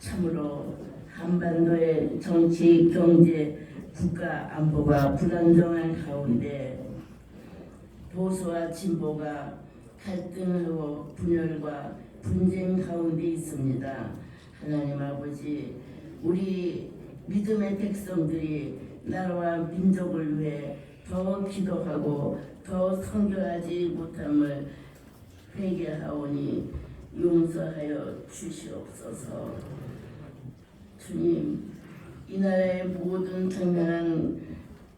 참으로 한반도의 정치, 경제, 국가 안보가 불안정한 가운데 보수와 진보가 갈등하고 분열과 분쟁 가운데 있습니다. 하나님 아버지, 우리 믿음의 백성들이 나라와 민족을 위해 더 기도하고 더 선교하지 못함을 회개하오니 용서하여 주시옵소서. 주님, 이 나라의 모든 당면한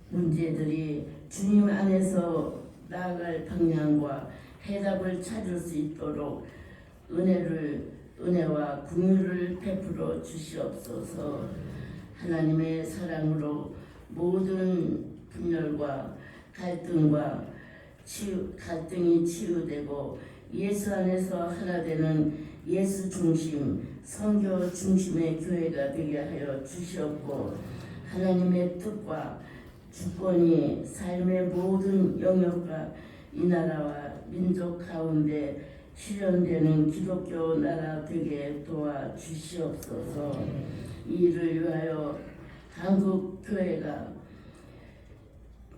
문제들이 주님 안에서 나아갈 방향과 해답을 찾을 수 있도록 은혜와 긍휼을 베풀어 주시옵소서. 하나님의 사랑으로 모든 분열과 갈등이 치유되고 예수 안에서 하나 되는 예수 중심, 선교 중심의 교회가 되게 하여 주시옵고, 하나님의 뜻과 주권이 삶의 모든 영역과 이 나라와 민족 가운데 실현되는 기독교 나라 되게 도와주시옵소서. 이 일을 위하여 한국 교회가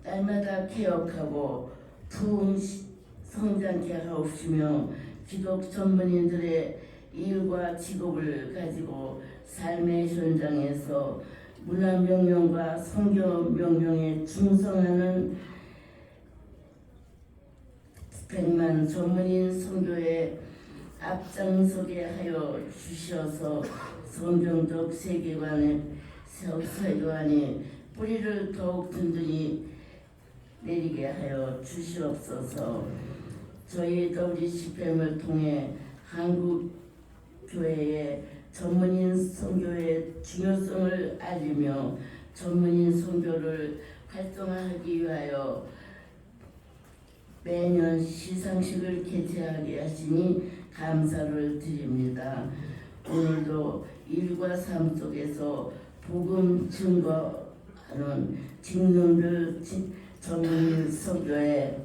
날마다 개혁하고 성장케 하옵시며, 기독 전문인들의 일과 직업을 가지고 삶의 현장에서 문화 명령과 선교 명령에 충성하는 100만 전문인 선교에 앞장서게 하여 주셔서 성경적 세계관이 뿌리를 더욱 든든히 내리게 하여 주시옵소서. 저희 WCPM을 통해 한국 교회의 전문인 선교의 중요성을 알리며 전문인 선교를 활성화하기 위하여 매년 시상식을 개최하게 하시니 감사를 드립니다. 오늘도 일과 삶 속에서 복음 증거하는 직능들 전문인 선교에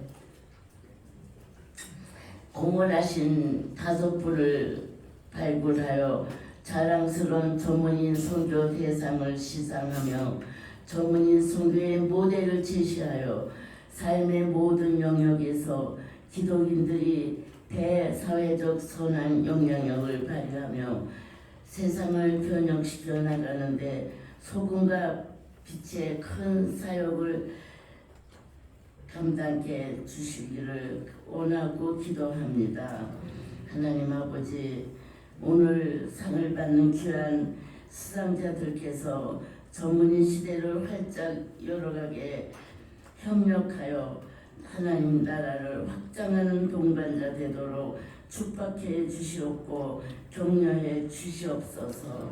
공헌하신 5분을 발굴하여 자랑스러운 전문인 선교 대상을 시상하며 전문인 선교의 모델을 제시하여 삶의 모든 영역에서 기독인들이 대사회적 선한 영향력을 발휘하며 세상을 변혁시켜 나가는데 소금과 빛의 큰 사역을 감당케 주시기를 원하고 기도합니다. 하나님 아버지, 오늘 상을 받는 귀한 수상자들께서 전문인 시대를 활짝 열어가게 협력하여 하나님 나라를 확장하는 동반자 되도록 축복해 주시옵고 격려해 주시옵소서.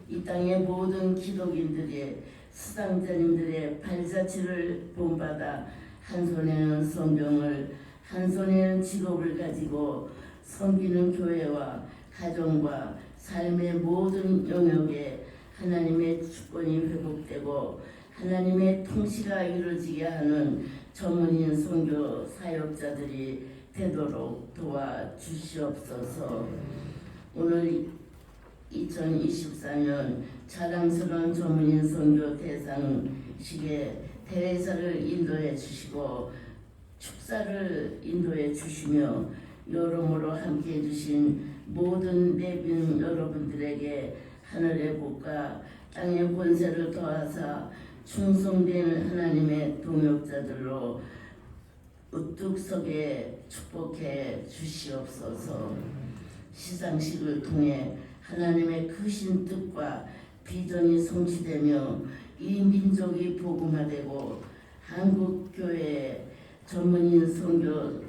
이 땅의 모든 기독인들의 수상자님들의 발자취를 본받아 한 손에는 성경을, 한 손에는 직업을 가지고 섬기는 교회와 가정과 삶의 모든 영역에 하나님의 주권이 회복되고 하나님의 통치가 이루어지게 하는 전문인 선교 사역자들이 되도록 도와주시옵소서. 오늘 2024년 자랑스러운 전문인 선교 대상식에 대회사를 인도해 주시고 축사를 인도해 주시며 여러모로 함께해 주신 모든 내빈 여러분들에게 하늘의 복과 땅의 권세를 더하사 충성된 하나님의 동역자들로 우뚝 서게 축복해 주시옵소서. 시상식을 통해 하나님의 크신 뜻과 비전이 성취되며 이 민족이 복음화되고 한국교회의 전문인 선교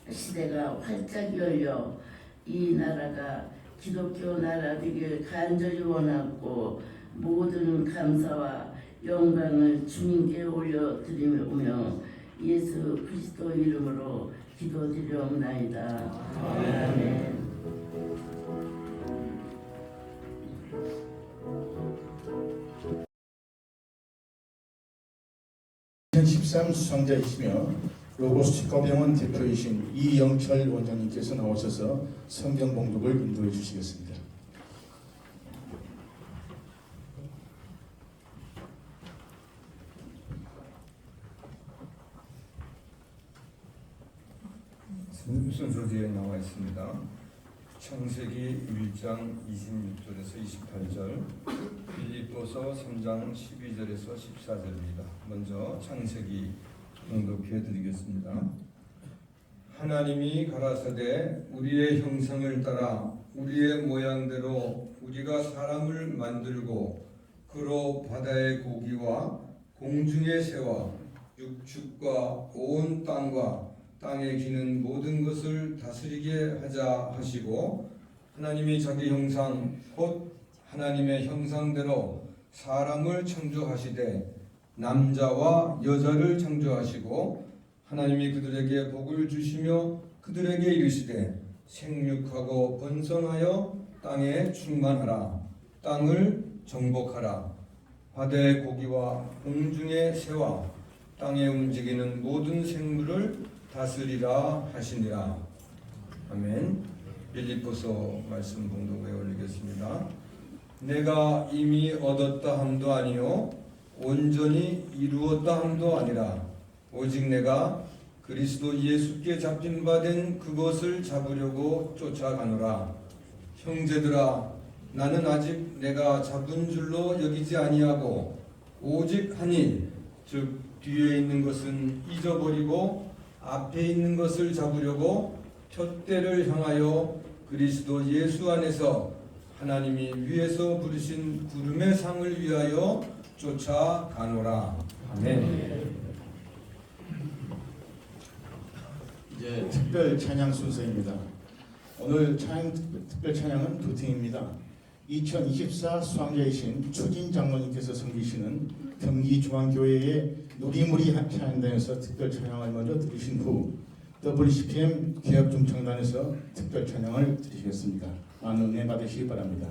시대가 활짝 열려 이 나라가 기독교 나라 되길 간절히 원하고 모든 감사와 영광을 주님께 올려드리며 예수 그리스도 이름으로 기도드리옵나이다. 아멘. 2013 수상자이시며 로고스 치과병원 대표이신 이영철 원장님께서 나오셔서 성경 봉독을 인도해 주시겠습니다. 순서대에 나와 있습니다. 창세기 1장 26절에서 28절, 빌립보서 3장 12절에서 14절입니다. 먼저 창세기 봉독해 드리겠습니다. 하나님이 가라사대 우리의 형상을 따라 우리의 모양대로 우리가 사람을 만들고 그로 바다의 고기와 공중의 새와 육축과 온 땅과 땅에 기는 모든 것을 다스리게 하자 하시고, 하나님이 자기 형상 곧 하나님의 형상대로 사람을 창조하시되 남자와 여자를 창조하시고, 하나님이 그들에게 복을 주시며 그들에게 이르시되 생육하고 번성하여 땅에 충만하라. 땅을 정복하라. 바다의 고기와 공중의 새와 땅에 움직이는 모든 생물을 다스리라 하시니라. 아멘. 빌립보서 말씀 봉독에 올리겠습니다. 내가 이미 얻었다 함도 아니요 온전히 이루었다 함도 아니라 오직 내가 그리스도 예수께 잡힌 바 된 그것을 잡으려고 쫓아가노라. 형제들아, 나는 아직 내가 잡은 줄로 여기지 아니하고 오직 한 일, 즉 뒤에 있는 것은 잊어버리고 앞에 있는 것을 잡으려고 푯대를 향하여 그리스도 예수 안에서 하나님이 위에서 부르신 구름의 상을 위하여 쫓아가노라. 아멘. 이제 특별 찬양 순서입니다. 오늘 특별 찬양은 두 팀입니다. 2024 수상자이신 추진 장로님께서 섬기시는 경기중앙교회의 누리무리 찬양단에서 특별 찬양을 먼저 들으신 후 WCPM 개혁중창단에서 특별 찬양을 드리시겠습니다. 많은 은혜 받으시기 바랍니다.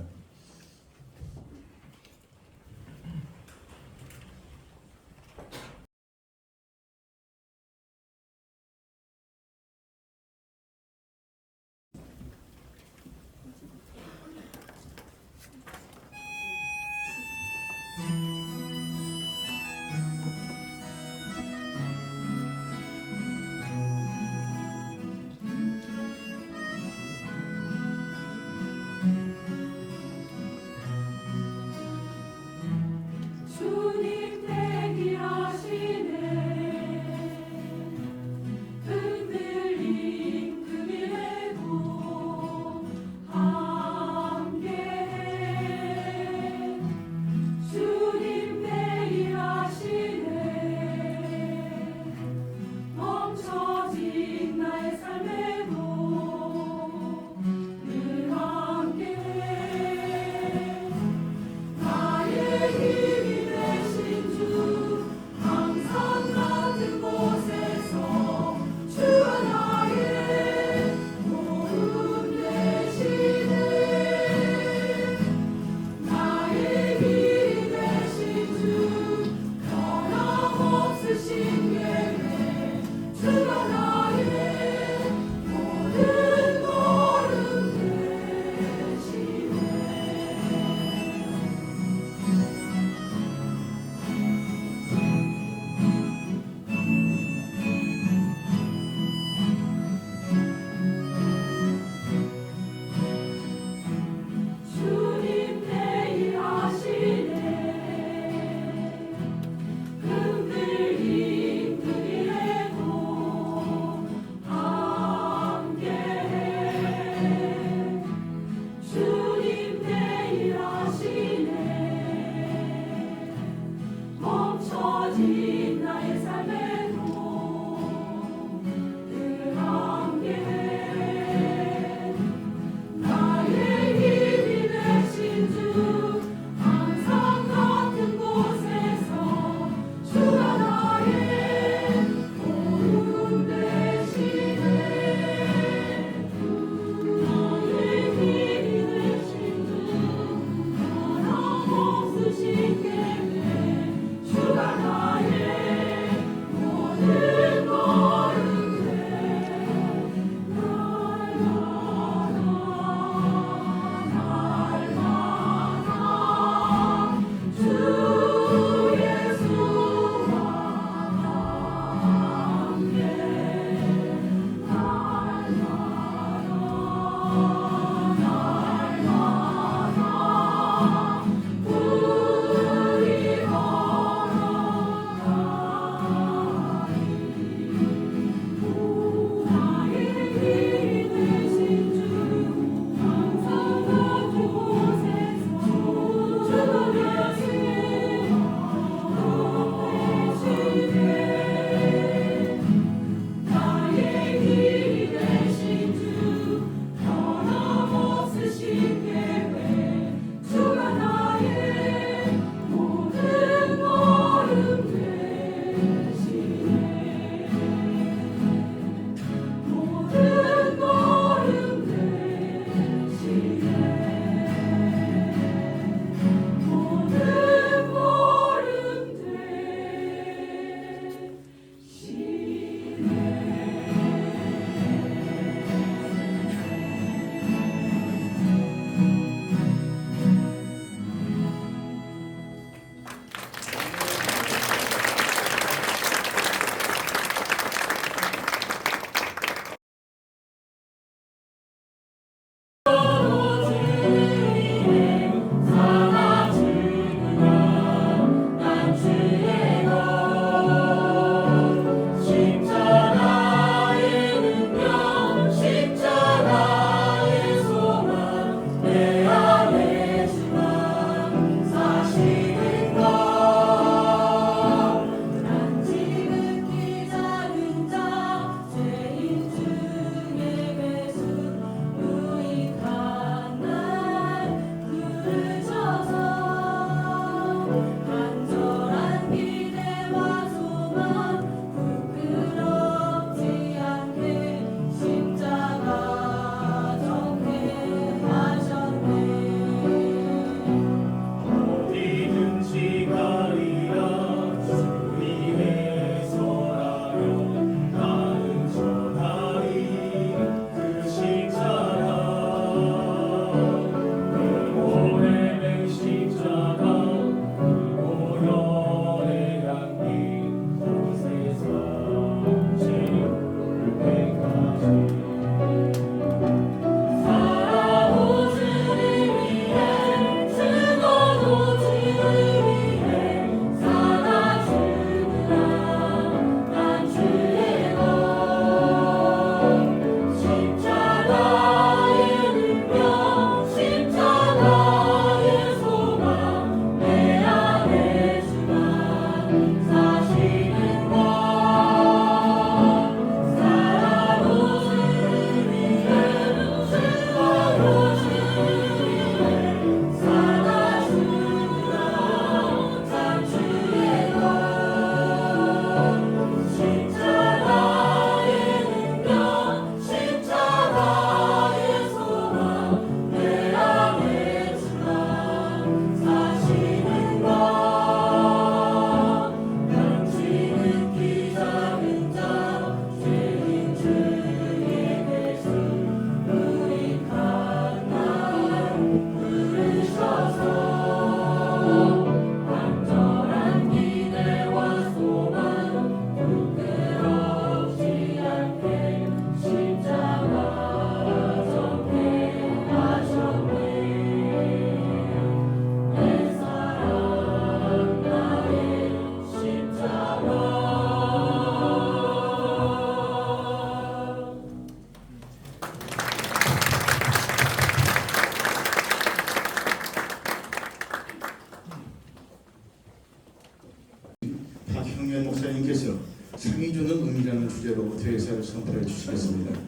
번째로 대회사를 선포해 주시겠습니다.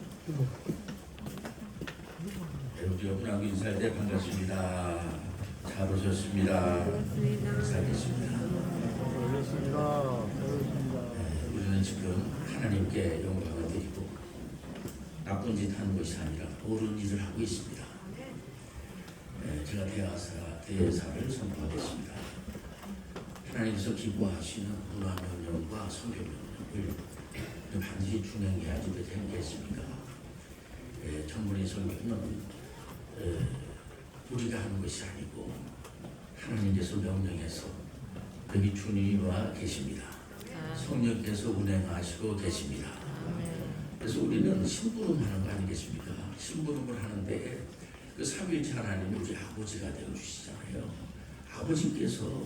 우리 오픈하고 인사할 때 반갑습니다. 잘 오셨습니다. 인사드리겠습니다. 우리는 지금 하나님께 영광을 드리고 나쁜 짓 하는 것이 아니라 옳은 일을 하고 있습니다. 제가 대회사를 선포하겠습니다. 하나님께서 기뻐하시는 문화 명령과 성경 명령을 반드시 준행해야지 되겠습니까? 전문의 설교는 우리가 하는 것이 아니고 하나님께서 명령해서 여기 주님이 와 계십니다. 성령께서 운행하시고 계십니다. 그래서 우리는 심부름하는 거 아니겠습니까? 심부름을 하는데 그 삼위일체 하나님이 우리 아버지가 되어 주시잖아요. 아버지께서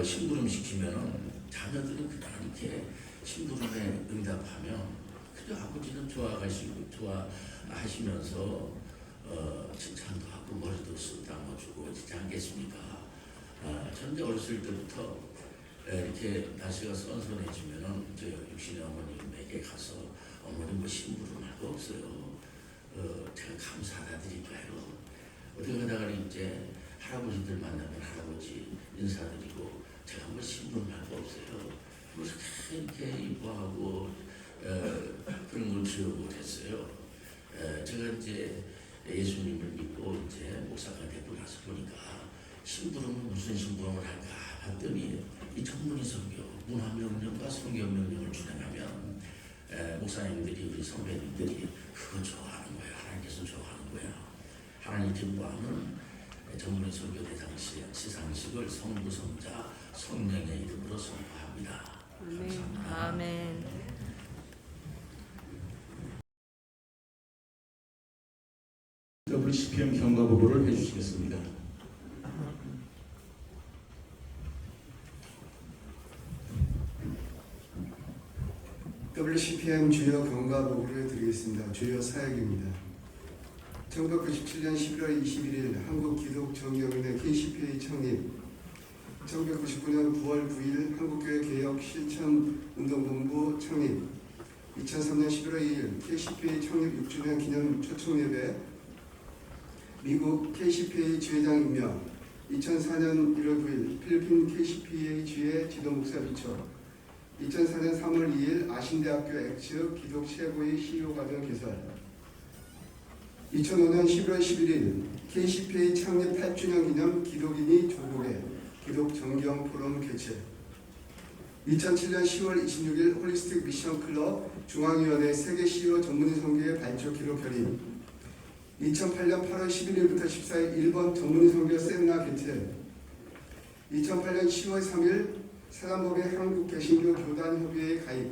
심부름 시키면은 자녀들은 그냥 이렇게 심부름에 응답하면 그 아버지는 좋아하시면서 칭찬도 하고 머리도 쓰다듬어주고 그러지 않겠습니까? 저는 어렸을 때부터 이렇게 날씨가 선선해지면은 저 육신의 어머님에게 가서 어머니 뭐 심부름할 거 없어요. 제가 감사하다 드릴까요? 어떻게 하다가 이제 할아버지들 만나면 할아버지 인사드리고 제가 뭐 심부름할 거 없어요. 그래서 이렇게 이뻐하고 그런 걸 기억을 했어요. 제가 이제 예수님을 믿고 이제 목사가 되고 나서 보니까 심부름은 무슨 심부름을 할까 봤더니 이 전문의 설교, 문화명령과 성경명령을 준행하면 목사님들이 우리 선배님들이 그거 좋아하는 거예요. 하나님께서 좋아하는 거예요. 하나님 기뻐하는 전문의 설교 대상시 시상식을 성부, 성자, 성령의 이름으로 선포합니다. 감사합니다. 아멘. WCPM 경과 보고를 해주시겠습니다. WCPM 주요 경과 보고를 드리겠습니다. 주요 사역입니다. 1997년 11월 21일 한국기독정의연맹 KCPA 창립, 1999년 9월 9일 한국교회 개혁 실천 운동본부 창립, 2003년 11월 2일 KCPA 창립 6주년 기념 초청 예배, 미국 KCPA 지회장 임명, 2004년 1월 9일 필리핀 KCPA 지회 지도 목사 비춰, 2004년 3월 2일 아신대학교 액츠 기독 최고의 CEO 과정 개설, 2005년 11월 11일 KCPA 창립 8주년 기념 기독인이 조국의 기독 정경 포럼 개최, 2007년 10월 26일 홀리스틱 미션 클럽 중앙위원회 세계 CEO 전문의 선교회 발표 기록 결의, 2008년 8월 11일부터 14일 일본 전문의 선교 세미나 개최, 2008년 10월 3일 사단법인 한국 개신교 교단 협의회에 가입,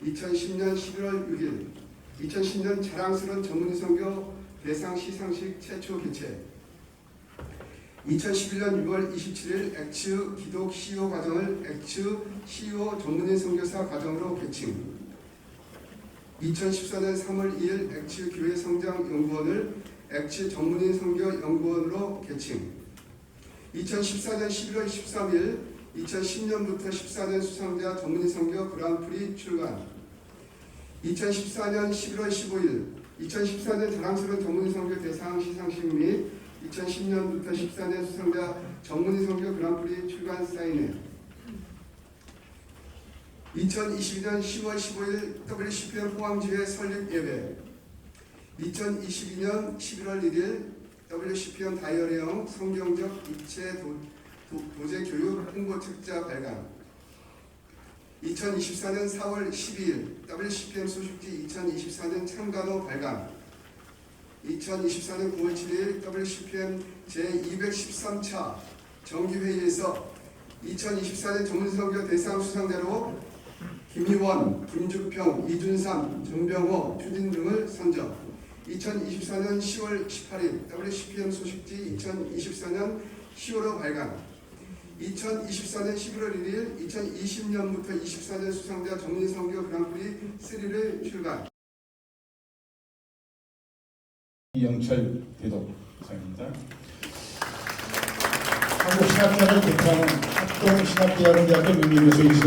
2010년 11월 6일 2010년 자랑스러운 전문의 선교 대상 시상식 최초 개최, 2011년 6월 27일 액츠 기독 CEO 과정을 액츠 CEO 전문의 선교사 과정으로 개칭, 2014년 3월 2일 액츠 교회 성장 연구원을 액츠 전문인 선교 연구원으로 개칭, 2014년 11월 13일 2010년부터 14년 수상자 전문인 선교 그랑프리 출간, 2014년 11월 15일 2014년 자랑스러운 전문인 선교 대상 시상식 및 2010년부터 14년 수상자 전문인 선교 그랑프리 출간 사인회, 2022년 10월 15일 WCPM 포항지회 설립 예배, 2022년 11월 1일 WCPM 다이어리형 성경적 입체 도제 교육 홍보 책자 발간, 2024년 4월 12일 WCPM 소식지 2024년 참관호 발간, 2024년 9월 7일 WCPM 제213차 정기회의에서 2024년 전문선교 대상 수상자로 김희원, 김주평, 이준삼, 정병호, 추진 등을 선정, 2024년 10월 18일 WCPM 소식지 2024년 10월호 발간, 2024년 11월 1일 2020년부터 24년 수상자 전문선교 그랑프리 3를 출간. 이영철 대독사입니다. 한국신학대학을 대표하는 합동신학대학원대학교 민민교수 1심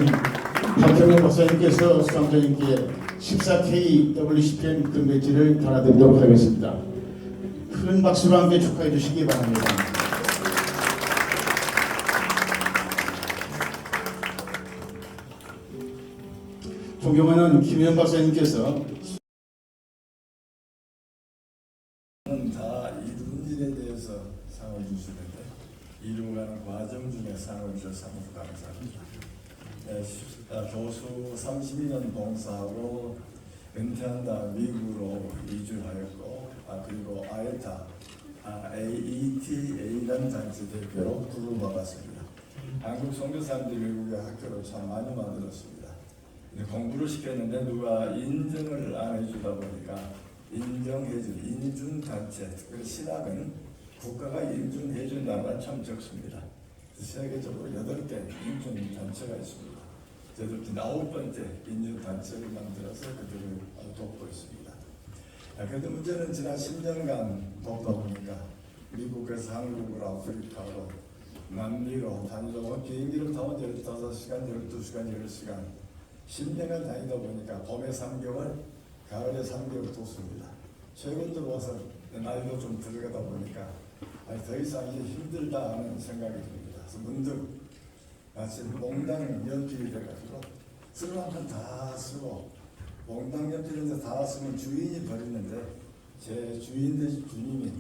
박형현 박사님께서 수상자님께 14K WCPN 금배지를 달아드리도록 하겠습니다. 큰 박수로 함께 축하해 주시기 바랍니다. 존경하는 김현 박사님께서 다 이룬 일에 대해서 상을 주시는데 이루어가는 과정 중에 상을 주셔서 참 감사합니다. 교수 32년 봉사하고 은퇴한 다음 미국으로 이주하였고 그리고 AETA라는 단체 대표로 부름받았습니다. 한국 선교사님들 외국의 학교를 참 많이 만들었습니다. 공부를 시켰는데 누가 인정을 안 해주다 보니까 인정해준 인준단체, 특별히 신학은 국가가 인준해준다는 건 참 적습니다. 세계적으로 8개 인준단체가 있습니다. 저희들 9번째 인준단체를 만들어서 그들을 돕고 있습니다. 그런데 문제는 지난 10년간 돕다 보니까 미국에서 한국으로 아프리카로 남미로 다니고 비행기를 타고 15시간, 12시간, 10시간 10년간 다니다 보니까 봄에 3개월, 가을에 3개월 돕습니다. 최근 들어와서 나이도 좀 들어가다 보니까 더 이상 이제 힘들다 하는 생각이 듭니다. 그래서 문득 마치 몽당 연필이 돼가지고 쓰는 한편 다 쓰고 몽당 연필인데 다 쓰면 주인이 버리는데 제 주인 되신 주님이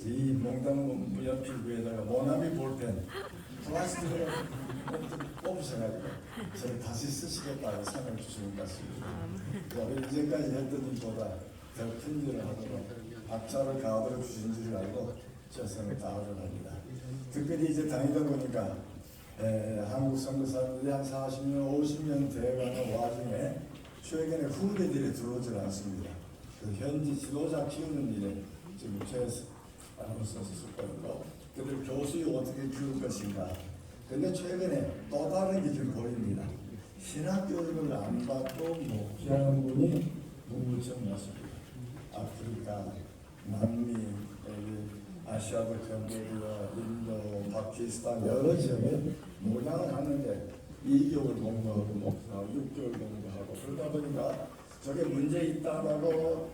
이 몽당 연필 위에다가 모나미 볼펜 플라스틱으로 뽑으셔가지고 저를 다시 쓰시겠다고 상을 주시는 것 같습니다. 우리 이제까지 했던 일보다 더 큰 일을 하도록 박차를 가하도록 주신 줄 알고 최선을 다하려고 합니다. 특별히 이제 다니다 보니까 한국 선교사님들이 한 40년, 50년 돼가는 와중에 최근에 후배들이 들어오질 않습니다. 현지 지도자 키우는 일에 지금 최선을 쓰고 그들 교수이 어떻게 키울 것인가. 근데 최근에 또 다른 게 좀 보입니다. 신학교육을 안 받고 목회하는 분이 무부정 맞습니다. 아프리카, 남미, 아시아도 캄보디아, 인도, 파키스탄 여러 지역에 모양을 하는데 2개월 공부하고 목사하고 6개월 공부하고 그러다 보니까 저게 문제 있다라고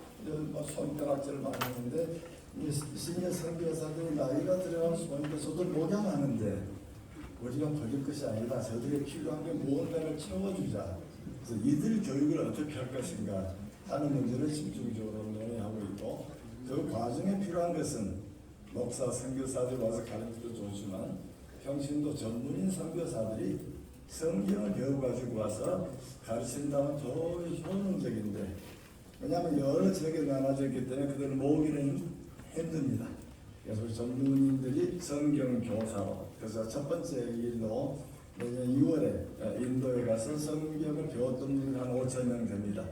손가락질을 많이 하는데 시니어 선교사들이 나이가 들어가면서 보니까 저들 모양하는데 우리가 버릴 것이 아니라 저들이 필요한 게 무언가를 채워주자. 그래서 이들 교육을 어떻게 할 것인가 하는 문제를 집중적으로 논의하고 있고 그 과정에 필요한 것은 목사, 선교사들 와서 가르쳐도 좋지만 평신도 전문인 선교사들이 성경을 배워가지고 와서 가르친다면 더 효능적인데 왜냐하면 여러 지역에 나눠져 있기 때문에 그들을 모으기는 힘듭니다. 그래서 우리 전문인들이 성경 교사로 그래서 첫 번째 일로 내년 2월에 인도에 가서 성경을 배웠던 분이 한 5,000명 됩니다.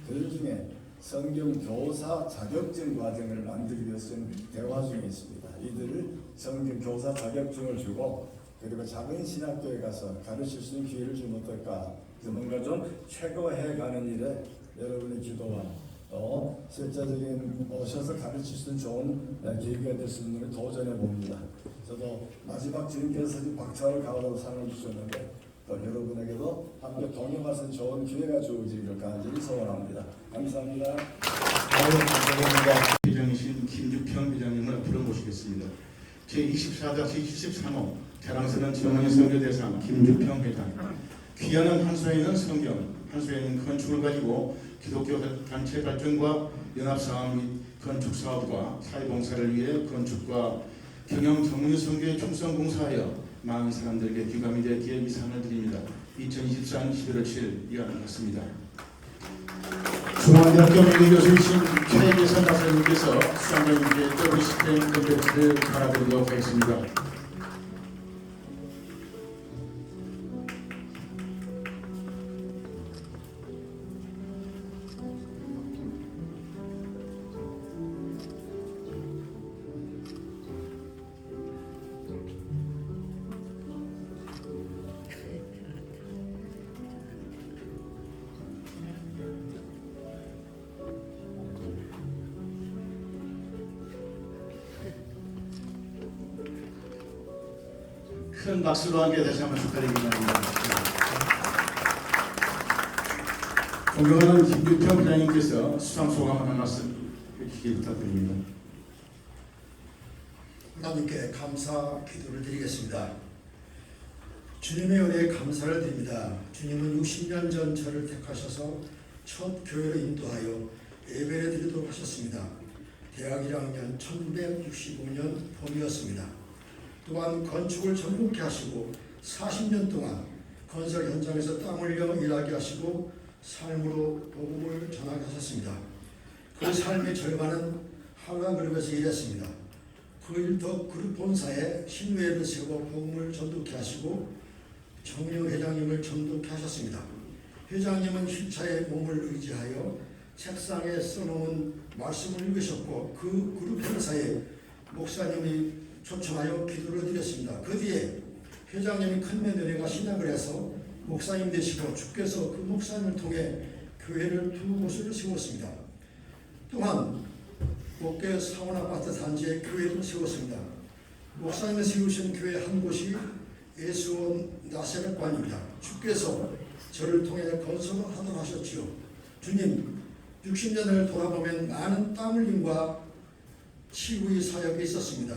그 중에 성경 교사 자격증 과정을 만들기 위해서 대화 중에 있습니다. 이들을 성경 교사 자격증을 주고 그리고 작은 신학교에 가서 가르칠 수 있는 기회를 주면 어떨까. 그래서 뭔가 좀 최고해 가는 일에 여러분의 기도와 또 실제적인 오셔서 가르칠 수 있는 좋은 계기가 될 수 있는 걸 도전해 봅니다. 저도 마지막 주님께서 박차를 가하라고 상을 주셨는데 또 여러분에게도 함께 동행할 수 있는 좋은 기회가 주어지기를 간절히 소원합니다. 감사합니다. 회장이신 김주평 회장님을 앞으로 모시겠습니다. 제24-23호 자랑스러운 지원의 선교대상 김주평 회장. 귀하는 한수에는 성경, 한수에는 건축을 가지고 기독교 단체 발전과 연합사업 및 건축사업과 사회봉사를 위해 건축과 경영 전문 선교에 충성 봉사하여 많은 사람들에게 귀감이 되기에 이 상을 드립니다. 2024년 11월 7일 이어나갔습니다. 중앙대학교 명예교수이신 최재선 박사님께서 수상자님께 WCPN 금배지를 받아드리도록 하겠습니다. 큰 박수로 함께 다시 한번 축하드리기 바랍니다. 존경하는 김주평 회장님께서 수상 소감 한 말씀 해주시기 부탁드립니다. 하나님께 감사 기도를 드리겠습니다. 주님의 은혜에 감사를 드립니다. 주님은 60년 전 저를 택하셔서 첫 교회를 인도하여 예배를 드리도록 하셨습니다. 대학 1학년 1965년 봄이었습니다. 또한 건축을 전공케 하시고 40년 동안 건설 현장에서 땀 흘려 일하게 하시고 삶으로 복음을 전하게 하셨습니다. 그 삶의 절반은 한라그룹에서 일했습니다. 그 일 덕 그룹 본사에 신회를 세워 복음을 전도케 하시고 정영 회장님을 전도케 하셨습니다. 회장님은 휠차에 몸을 의지하여 책상에 써놓은 말씀을 읽으셨고 그 그룹 행사에 목사님이 초청하여 기도를 드렸습니다. 그 뒤에 회장님이 큰 며느리가 신학을 해서 목사님 되시고 주께서 그 목사님을 통해 교회를 두 곳을 세웠습니다. 또한 목계 사원 아파트 단지에 교회를 세웠습니다. 목사님이 세우신 교회 한 곳이 예수원 나세렛관입니다. 주께서 저를 통해 건설하도록 하셨지요. 주님, 60년을 돌아보면 많은 땀 흘림과 치유의 사역이 있었습니다.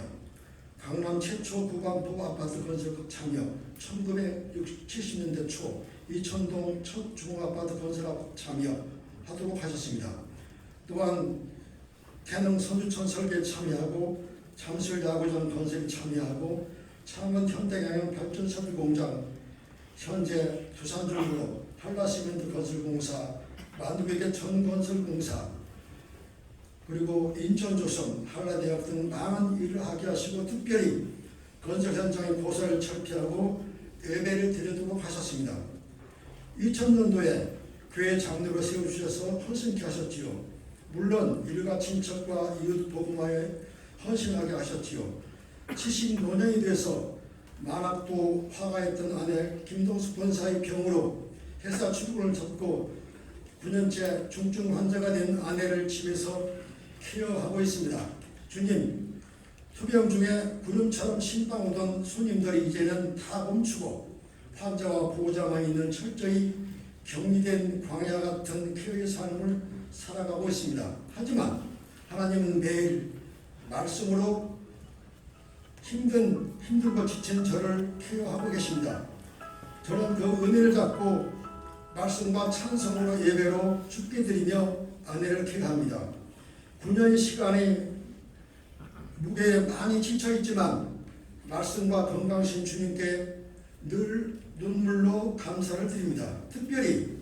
강남 최초 구간포 아파트 건설 참여, 1970년대 초 이천동 첫 중앙아파트 건설 참여하도록 하셨습니다. 또한 태릉 선주촌 설계 참여하고 잠실 야구장 건설에 참여하고 창원 현대경영 발전소비 공장, 현재 두산중공업, 한라시멘트 건설공사, 만두백의 전건설공사, 그리고 인천조선, 한라대학 등 많은 일을 하게 하시고 특별히 건설 현장의 고사를 철폐하고 예배를 드리도록 하셨습니다. 2000년도에 교회 장로로 세우셔서 헌신케 하셨지요. 물론 일가 친척과 이웃 복음화에 헌신하게 하셨지요. 75년이 돼서 만학도 화가했던 아내 김동숙 권사의 병으로 회사 출근을 접고 9년째 중증 환자가 된 아내를 집에서 케어하고 있습니다. 주님, 투병 중에 구름처럼 신방 오던 손님들이 이제는 다 멈추고 환자와 보호자만 있는 철저히 격리된 광야 같은 케어의 삶을 살아가고 있습니다. 하지만 하나님은 매일 말씀으로 힘들고 지친 저를 케어하고 계십니다. 저는 그 은혜를 잡고 말씀과 찬송으로 예배로 주께 드리며 아내를 케어합니다. 9년의 시간이 무게에 많이 지쳐있지만 말씀과 건강하신 주님께 늘 눈물로 감사를 드립니다. 특별히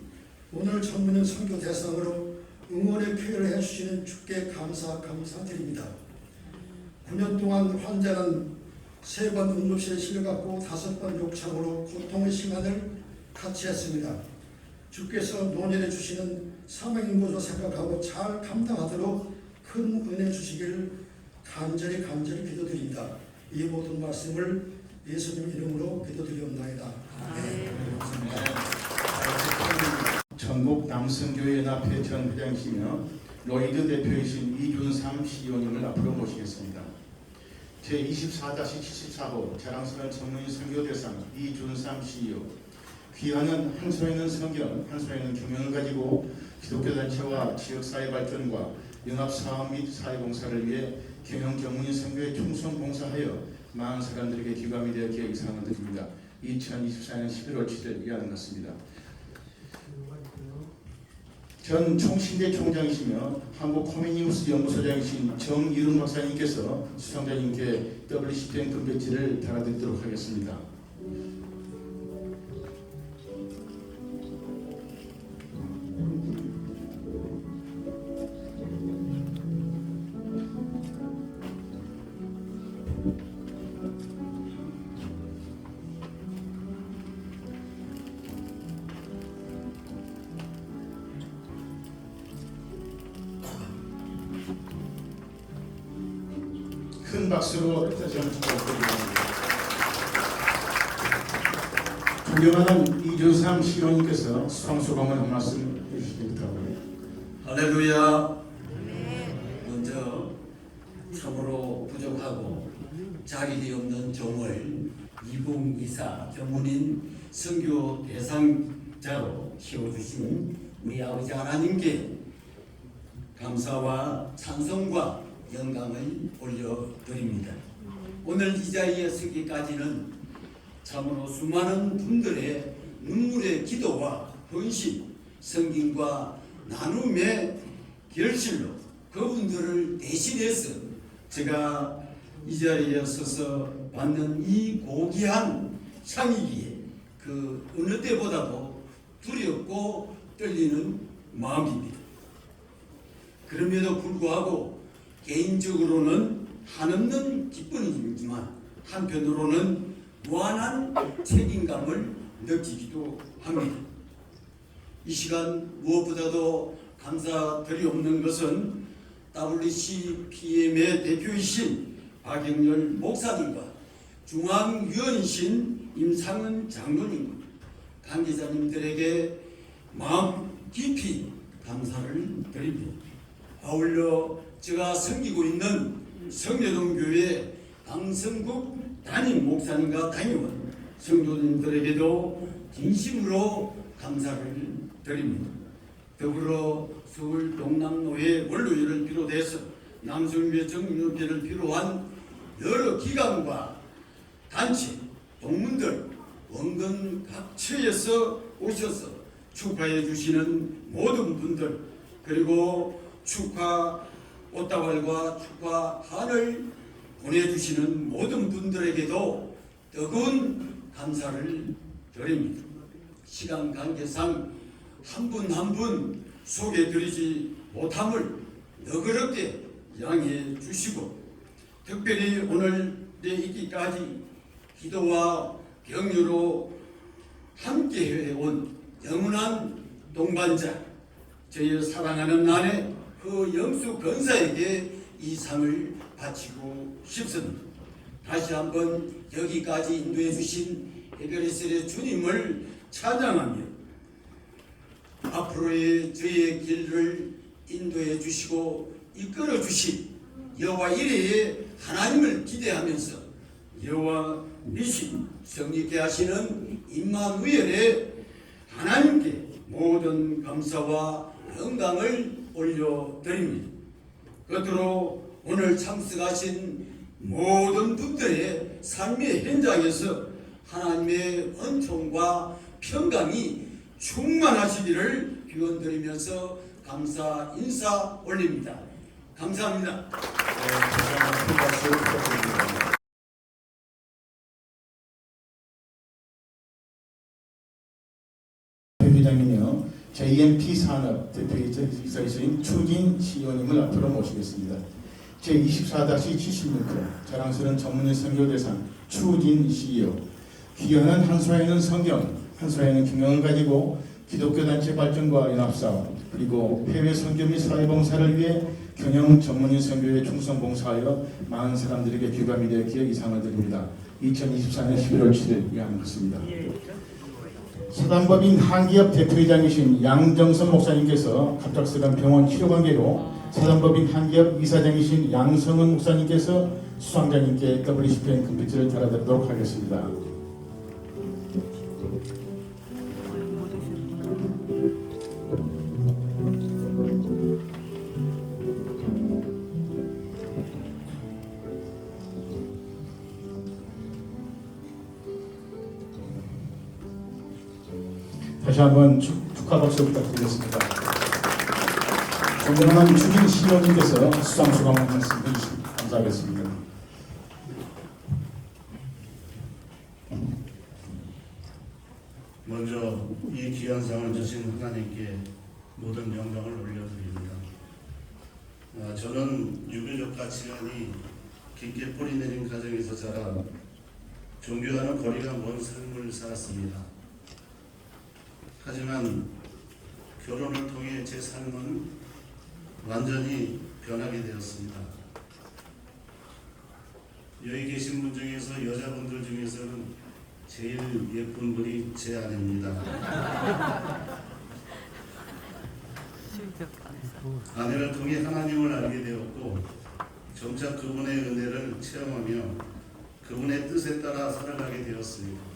오늘 전문인 선교 대상으로 응원의 케어를 해주시는 주께 감사드립니다. 9년 동안 환자는 3번 응급실에 실려갔고 5번 욕창으로 고통의 시간을 같이 했습니다. 주께서 논의해 주시는 사명인고조 생각하고 잘 감당하도록 큰 은혜 주시기를 간절히 기도드립니다. 이 모든 말씀을 예수님 이름으로 기도드리옵나이다. 전국 남성교회연합회 전 회장이시며 로이드 대표이신 이준삼 시의원님을 앞으로 모시겠습니다. 제24-74호 자랑스러운 전문인 선교대상 이준삼 시의원. 귀하는 한 손에 있는 성경, 한 손에 있는 교명을 가지고 기독교 단체와 지역사회 발전과 연합사업 및 사회봉사를 위해 경영 전문인 선교에 충성 봉사하여 많은 사람들에게 기감이 되어 기획 상을 드립니다. 2024년 11월 7일 위하는 것입니다. 전 총신대 총장이시며 한국 코미니우스 연구소장이신 정일훈 박사님께서 수상자님께 WCPN 금배지를 달아드리도록 하겠습니다. 큰 박수로 다시 한번 부탁드립니다. 존경하는 이준삼 시의원님께서 수상소감을 한 말씀 해주시기 부탁드립니다. 할렐루야. 먼저 참으로 부족하고 자격이 없는 종을 이봉이사 전문인 선교 대상자로 키워주신 우리 아버지 하나님께 감사와 찬송과 영광을 올려드립니다. 오늘 이 자리에 서기까지는 참으로 수많은 분들의 눈물의 기도와 헌신, 성김과 나눔의 결실로 그분들을 대신해서 제가 이 자리에 서서 받는 이 고귀한 상이기에 그 어느 때보다도 두렵고 떨리는 마음입니다. 그럼에도 불구하고 개인적으로는 한없는 기쁨이지만 한편으로는 무한한 책임감을 느끼기도 합니다. 이 시간 무엇보다도 감사드리 없는 것은 WCPM의 대표이신 박영렬 목사님과 중앙위원이신 임상은 장로님, 관계자님들에게 마음 깊이 감사를 드립니다. 아울러 제가 섬기고 있는 성례동교회 강성국 담임 목사님과 담임원 성도님들에게도 진심으로 감사를 드립니다. 더불어 서울 동남노회 원로회를 비롯해서 남성교회 정인협회를 비롯한 여러 기관과 단체, 동문들 원근 각처에서 오셔서 축하해 주시는 모든 분들, 그리고 축하 꽃다발과 축하한을 보내주시는 모든 분들에게도 뜨거운 감사를 드립니다. 시간 관계상 한 분 한 분 소개드리지 못함을 너그럽게 양해해 주시고, 특별히 오늘에 있기까지 기도와 격려로 함께 해온 영원한 동반자, 저희 사랑하는 아내 허영수 권사에게 이 상을 바치고 싶습니다. 다시 한번 여기까지 인도해 주신 해결의설의 주님을 찬양하며 앞으로의 저의 길을 인도해 주시고 이끌어 주신 여호와 이레의 하나님을 기대하면서 여호와 니시 성립케 하시는 임마누엘의 하나님께 모든 감사와 영광을 올려드립니다. 끝으로 오늘 참석하신 모든 분들의 삶의 현장에서 하나님의 은총과 평강이 충만하시기를 기원드리면서 감사 인사 올립니다. 감사합니다. 다시 한번 큰 박수 부탁드립니다. 대표이사이며 JMP 산업 대표이사이신 추진 CEO님을 앞으로 모시겠습니다. 제24-76회 자랑스러운 전문의 선교대상 추진 CEO, 귀하는 한수라에는 성경, 한수라에는 경영을 가지고 기독교 단체 발전과 연합사업, 그리고 해외 선교 및 사회봉사를 위해 경영 전문인 선교에 충성 봉사하여 많은 사람들에게 귀감이 되었기에 이 상을 드립니다. 2024년 11월 7일 위한 것입니다. 사단법인 한기업 대표이장이신 양정선 목사님께서 갑작스런 병원 치료 관계로 사단법인 한기업 이사장이신 양성은 목사님께서 수상자님께 WCPM 금빛을 달아드리도록 하겠습니다. 다시 한번 축하 박수 부탁드리겠습니다. 존경하는 추진 CEO님께서 수상소감 말씀 해주시기 감사하겠습니다. 먼저 이 귀한 상을 주신 하나님께 모든 영광을 올려드립니다. 저는 유교적 가치관이 깊게 뿌리내린 가정에서 자라 종교와는 거리가 먼 삶을 살았습니다. 하지만 결혼을 통해 제 삶은 완전히 변하게 되었습니다. 여기 계신 분 중에서 여자분들 중에서는 제일 예쁜 분이 제 아내입니다. 아내를 통해 하나님을 알게 되었고 점차 그분의 은혜를 체험하며 그분의 뜻에 따라 살아가게 되었습니다.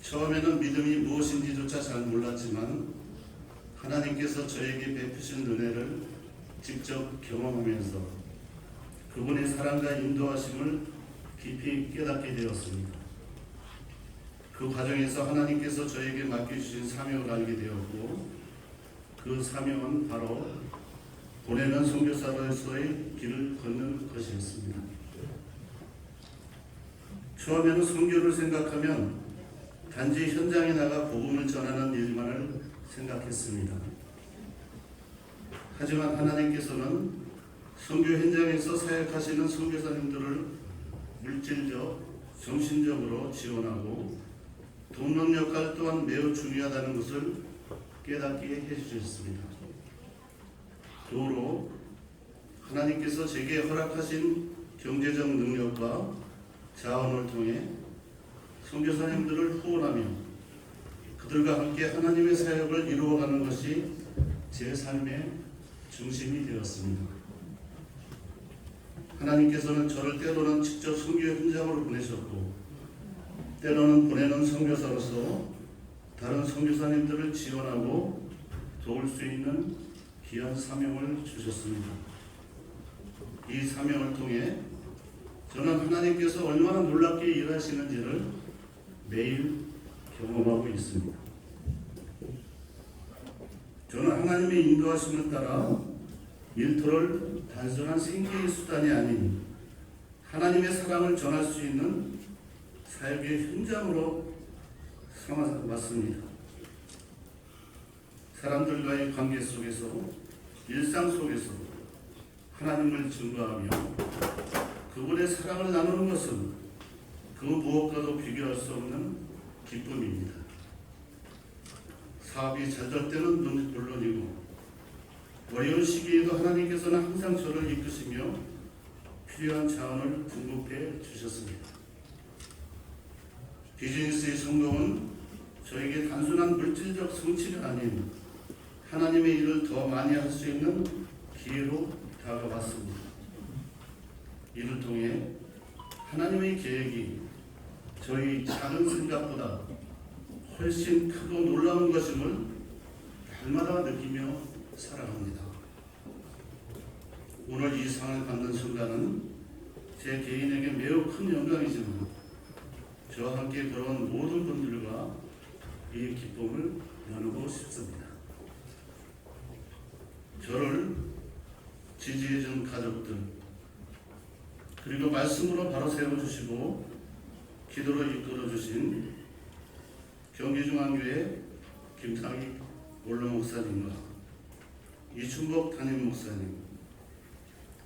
처음에는 믿음이 무엇인지조차 잘 몰랐지만 하나님께서 저에게 베푸신 은혜를 직접 경험하면서 그분의 사랑과 인도하심을 깊이 깨닫게 되었습니다. 그 과정에서 하나님께서 저에게 맡겨주신 사명을 알게 되었고 그 사명은 바로 보내는 선교사로서의 길을 걷는 것이었습니다. 처음에는 선교를 생각하면 단지 현장에 나가 복음을 전하는 일만을 생각했습니다. 하지만 하나님께서는 선교 현장에서 사역하시는 선교사님들을 물질적, 정신적으로 지원하고 돕는 역할 또한 매우 중요하다는 것을 깨닫게 해주셨습니다. 도로 하나님께서 제게 허락하신 경제적 능력과 자원을 통해 선교사님들을 후원하며 그들과 함께 하나님의 사역을 이루어가는 것이 제 삶의 중심이 되었습니다. 하나님께서는 저를 때로는 직접 선교 현장으로 보내셨고 때로는 보내는 선교사로서 다른 선교사님들을 지원하고 도울 수 있는 귀한 사명을 주셨습니다. 이 사명을 통해 저는 하나님께서 얼마나 놀랍게 일하시는지를 매일 경험하고 있습니다. 저는 하나님의 인도하심을 따라 일터를 단순한 생계의 수단이 아닌 하나님의 사랑을 전할 수 있는 사역의 현장으로 삼아왔습니다. 사람들과의 관계 속에서 일상 속에서 하나님을 증거하며 그분의 사랑을 나누는 것은 그 무엇과도 비교할 수 없는 기쁨입니다. 사업이 잘 될 때는 물론이고 어려운 시기에도 하나님께서는 항상 저를 이끄시며 필요한 자원을 공급해 주셨습니다. 비즈니스의 성공은 저에게 단순한 물질적 성취가 아닌 하나님의 일을 더 많이 할 수 있는 기회로 다가왔습니다. 이를 통해 하나님의 계획이 저희 작은 생각보다 훨씬 크고 놀라운 것임을 날마다 느끼며 살아갑니다. 오늘 이 상을 받는 순간은 제 개인에게 매우 큰 영광이지만 저와 함께 걸어온 모든 분들과 이 기쁨을 나누고 싶습니다. 저를 지지해준 가족들 그리고 말씀으로 바로 세워주시고 기도로 이끌어주신 경기중앙교회 김상희 원로 목사님과 이춘복 담임 목사님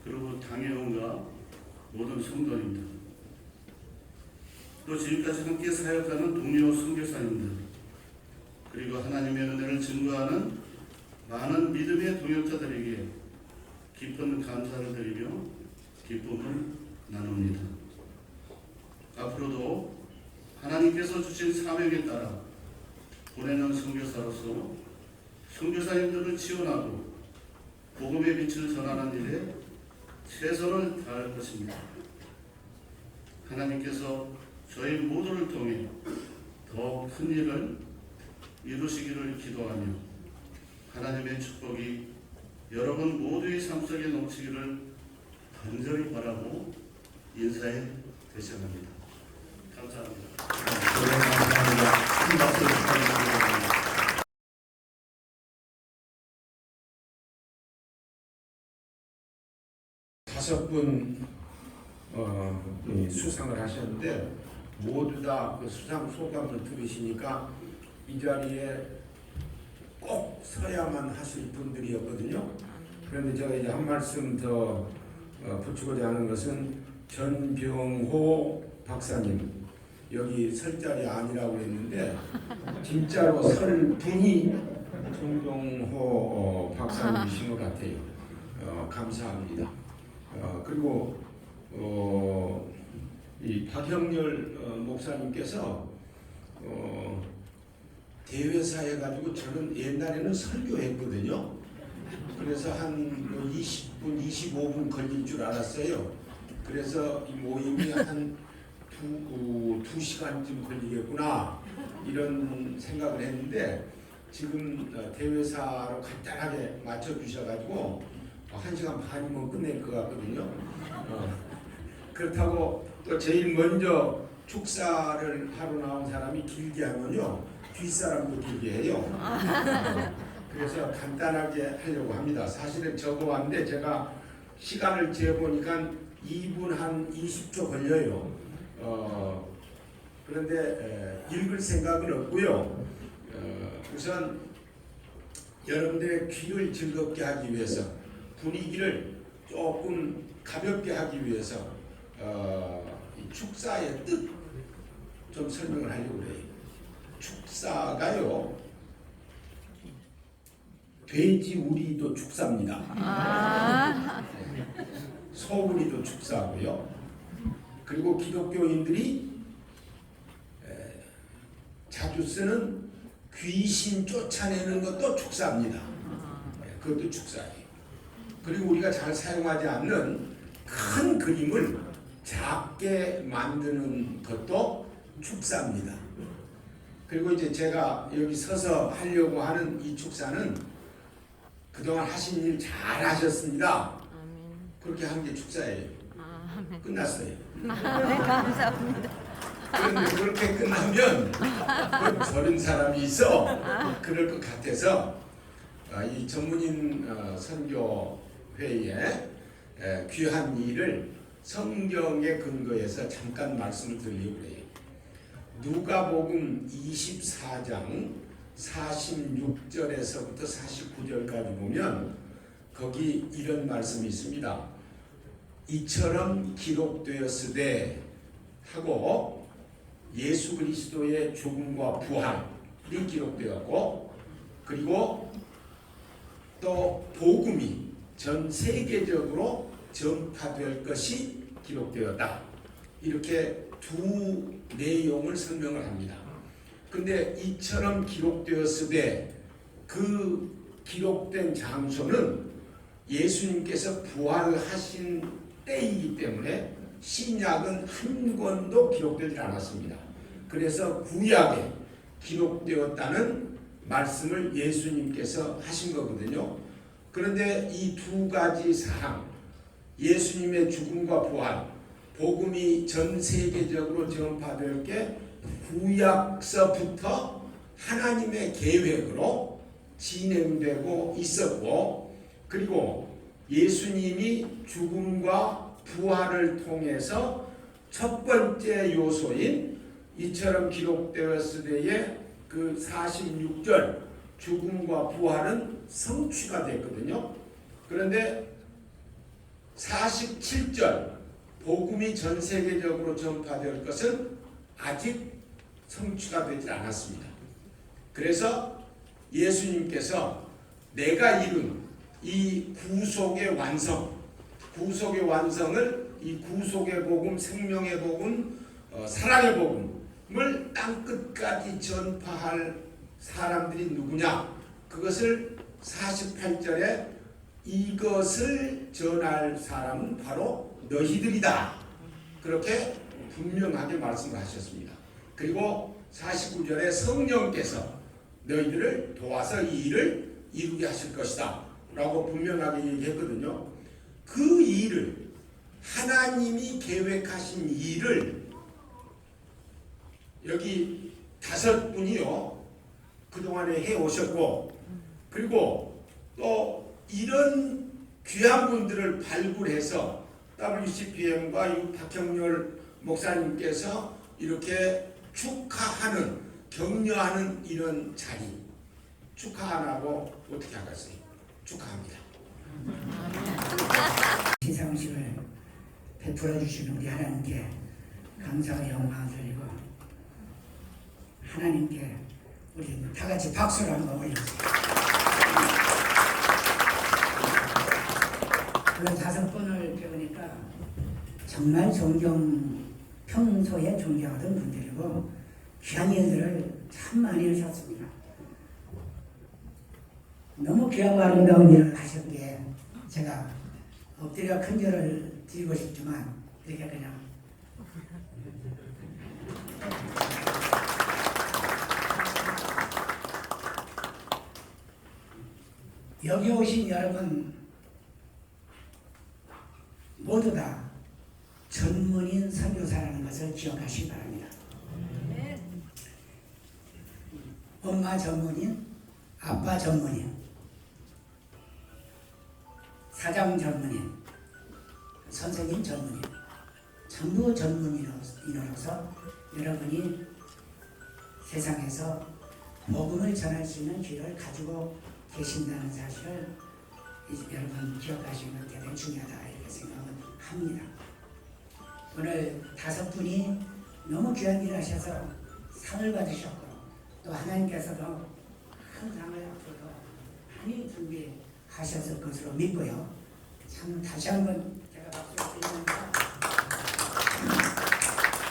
그리고 당회원과 모든 성도님들 또 지금까지 함께 사역하는 동료 선교사님들 그리고 하나님의 은혜를 증거하는 많은 믿음의 동역자들에게 깊은 감사를 드리며 기쁨을 나눕니다. 앞으로도 하나님께서 주신 사명에 따라 보내는 선교사로서 선교사님들을 지원하고 복음의 빛을 전하는 일에 최선을 다할 것입니다. 하나님께서 저희 모두를 통해 더 큰 일을 이루시기를 기도하며 하나님의 축복이 여러분 모두의 삶 속에 넘치기를 간절히 바라고 인사에 대신합니다. 감사합니다. 감사합니다. 큰 박수 부탁드립니다. 다섯 분 수상을 하셨는데 모두 다 그 수상 소감을 들으시니까 이 자리에 꼭 서야만 하실 분들이었거든요. 그런데 제가 이제 한 말씀 더 붙이고자 하는 것은 전병호 박사님 여기 설 자리 아니라고 했는데 진짜로 설 분이 전병호 박사님이신 것 같아요. 감사합니다. 그리고 이 박형렬 목사님께서 대회사에 가지고 저는 옛날에는 설교했거든요. 그래서 한 20분, 25분 걸릴 줄 알았어요. 그래서 이 모임이 한 2시간쯤 걸리겠구나 이런 생각을 했는데 지금 대회사로 간단하게 맞춰주셔가지고 1시간 반이면 끝낼 것 같거든요. 그렇다고 또 제일 먼저 축사를 하러 나온 사람이 길게 하면요 뒷사람도 길게 해요. 그래서 간단하게 하려고 합니다. 사실은 적어왔는데 제가 시간을 재보니까 2분 한 20초 걸려요. 그런데 읽을 생각은 없고요. 우선 여러분들의 귀를 즐겁게 하기 위해서 분위기를 조금 가볍게 하기 위해서 이 축사의 뜻 좀 설명을 하려고 해요. 축사가요 돼지 우리도 축사입니다. 소우리도 축사하고요. 그리고 기독교인들이 자주 쓰는 귀신 쫓아내는 것도 축사입니다. 그것도 축사예요. 그리고 우리가 잘 사용하지 않는 큰 그림을 작게 만드는 것도 축사입니다. 그리고 이제 제가 여기 서서 하려고 하는 이 축사는 그동안 하신 일 잘 하셨습니다. 그렇게 한 게 축사예요. 끝났어요. 감사합니다. 그런데 그렇게 끝나면 저런 사람이 있어 그럴 것 같아서 이 전문인 선교회에 귀한 일을 성경에 근거해서 잠깐 말씀을 드리려고 해요. 누가복음 24장 46절에서부터 49절까지 보면 거기 이런 말씀이 있습니다. 이처럼 기록되었으되 하고 예수 그리스도의 죽음과 부활이 기록되었고 그리고 또 복음이 전 세계적으로 전파될 것이 기록되었다. 이렇게 두 내용을 설명을 합니다. 근데 이처럼 기록되었으되 그 기록된 장소는 예수님께서 부활하신 때이기 때문에 신약은 한 권도 기록되지 않았습니다. 그래서 구약에 기록되었다는 말씀을 예수님께서 하신 거거든요. 그런데 이 두 가지 사항, 예수님의 죽음과 부활, 복음이 전 세계적으로 전파될 게 구약서부터 하나님의 계획으로 진행되고 있었고 그리고 예수님이 죽음과 부활을 통해서 첫 번째 요소인 이처럼 기록되었으되의 그 46절 죽음과 부활은 성취가 됐거든요. 그런데 47절 복음이 전 세계적으로 전파될 것은 아직 성취가 되지 않았습니다. 그래서 예수님께서 내가 이룬 이 구속의 완성을 이 구속의 복음, 생명의 복음, 사랑의 복음을 땅끝까지 전파할 사람들이 누구냐? 그것을 48절에 이것을 전할 사람은 바로 너희들이다. 그렇게 분명하게 말씀을 하셨습니다. 그리고 49절에 성령께서 너희들을 도와서 이 일을 이루게 하실 것이다 라고 분명하게 얘기했거든요. 그 일을 하나님이 계획하신 일을 여기 5분이요 그동안에 해오셨고 그리고 또 이런 귀한 분들을 발굴해서 WCPM과 박형렬 목사님께서 이렇게 축하하는 격려하는 이런 자리 축하 안 하고 어떻게 하겠어요? 축하합니다. 시상식을 베풀어 주시는 우리 하나님께 감사와 영광을 드리고 하나님께 우리 다 같이 박수를 한번 올려주세요. 그런 5분을 배우니까 정말 평소에 존경하던 분들이고 귀한 일들을 참 많이 하셨습니다. 너무 귀하고 아름다운 일을 하셨기에 제가 엎드려 큰절을 드리고 싶지만 이렇게 그냥 여기 오신 여러분 모두 다 전문인 선교사라는 것을 기억하시기 바랍니다. 엄마 전문인, 아빠 전문인, 사장 전문인, 선생님 전문인, 전부 전문인으로서 여러분이 세상에서 복음을 전할 수 있는 길을 가지고 계신다는 사실을 여러분 기억하시는 것 대단히 중요하다 이렇게 생각을 합니다. 오늘 5분이 너무 귀한 일을 하셔서 상을 받으셨고 또 하나님께서도 큰 상을 앞으로 많이 준비하셨을 것으로 믿고요. 참 다시 한번 제가 박수를 드리면서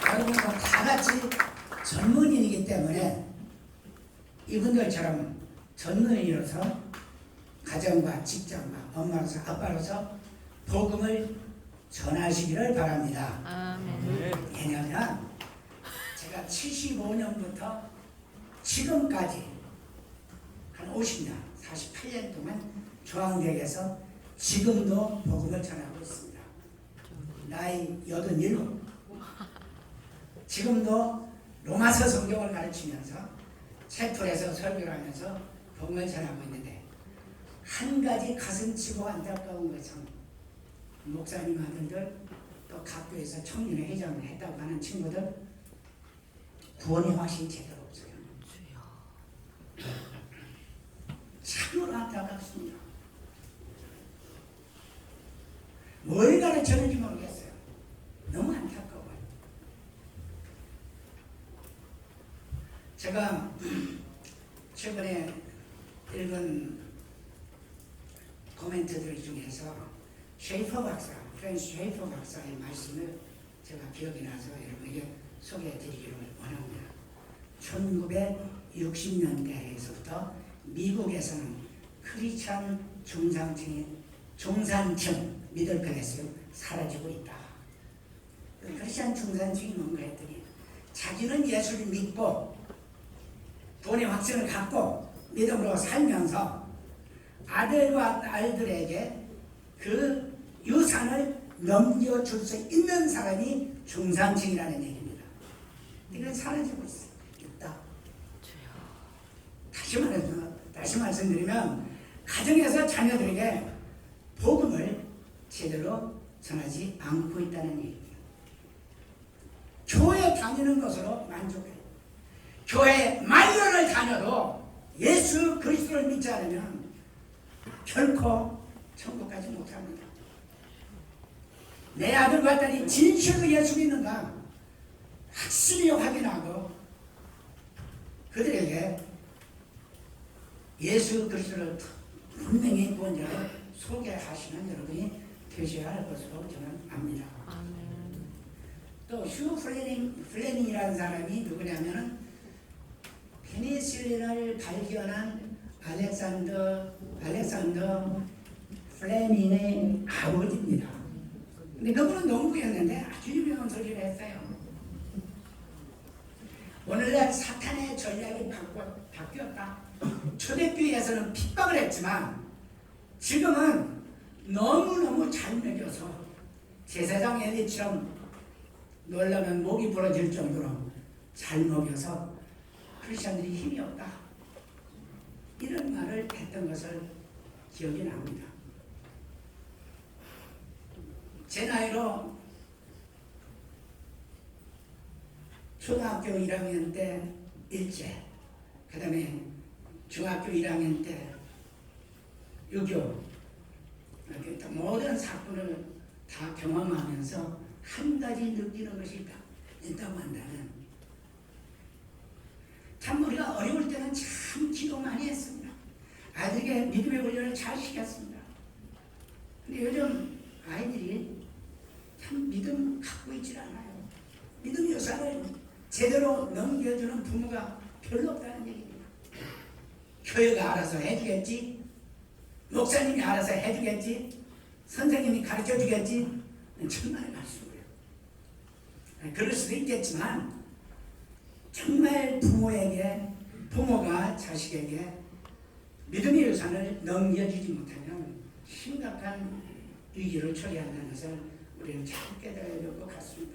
여러분과 다 같이 전문인이기 때문에 이분들처럼 전문인으로서 가정과 직장과 엄마로서 아빠로서 복음을 전하시기를 바랍니다. 아멘. 왜냐하면 제가 75년부터 지금까지 한 50년, 48년 동안 중앙대학에서 지금도 복음을 전하고 있습니다. 나이 87. 지금도 로마서 성경을 가르치면서 채플에서 설교를 하면서 복음을 전하고 있는데 한 가지 가슴치고 안타까운 것은 목사님 아들들 또 각교에서 청년회 회장을 했다고 하는 친구들 구원의 확신이 제대로 없어요. 참으로 안타깝습니다. 뭘 가르쳤는지 모르겠어요. 너무 안타까워요. 제가 최근에 읽은 코멘트들 중에서 쉐이퍼 박사, 프랜스 쉐이퍼 박사의 말씀을 제가 기억이 나서 여러분에게 소개해 드리기를 원합니다. 1960년대에서부터 미국에서는 크리스찬 중산층 미들 클래스 사라지고 있다. 크리스찬 중산층이 뭔가 했더니 자기는 예수를 믿고 구원의 확신을 갖고 믿음으로 살면서 아들과 딸들에게 그 유산을 넘겨줄 수 있는 사람이 중산층이라는 얘기입니다. 이건 사라지고 있다. 다시 말씀드리면 가정에서 자녀들에게 복음을 제대로 전하지 않고 있다는 얘기입니다. 교회 다니는 것으로 만족해요. 교회 말년을 다녀도 예수 그리스도를 믿지 않으면 결코 천국 가지 못합니다. 내 아들과 딸이 진실로 예수 믿는가 확실히 확인하고 그들에게 예수 그리스도를 분명히 구원자로 소개하시는 여러분이 되셔야 할 것으로 저는 압니다. 또 휴 플레닝이라는 사람이 누구냐면은 페니실린을 발견한 알렉산더 플레밍의 아버지입니다. 근데 그분은 농부였는데 아주 유명한 소리를 했어요. 오늘날 사탄의 전략이 바뀌었다. 초대교회에서는 핍박을 했지만 지금은 너무너무 잘 먹여서 제사장 엘리처럼 놀라면 목이 부러질 정도로 잘 먹여서 크리스천들이 힘이 없다. 이런 말을 했던 것을 기억이 납니다. 제 나이로 초등학교 1학년 때 일제, 그 다음에 중학교 1학년 때 유교, 이렇게 모든 사건을 다 경험하면서 한 가지 느끼는 것이 있다고 한다면 참 우리가 어려울 때는 참 기도 많이 했습니다. 아이들에게 믿음의 훈련을 잘 시켰습니다. 근데 요즘 아이들이 참 믿음 갖고 있질 않아요. 믿음 유산을 제대로 넘겨주는 부모가 별로 없다는 얘기입니다. 교회가 알아서 해주겠지, 목사님이 알아서 해주겠지, 선생님이 가르쳐주겠지, 천만의 말씀이에요. 그럴 수도 있겠지만 정말 부모가 자식에게 믿음의 유산을 넘겨주지 못하면 심각한 위기를 초래한다는 것을 우리는 잘 깨달아야 될 것 같습니다.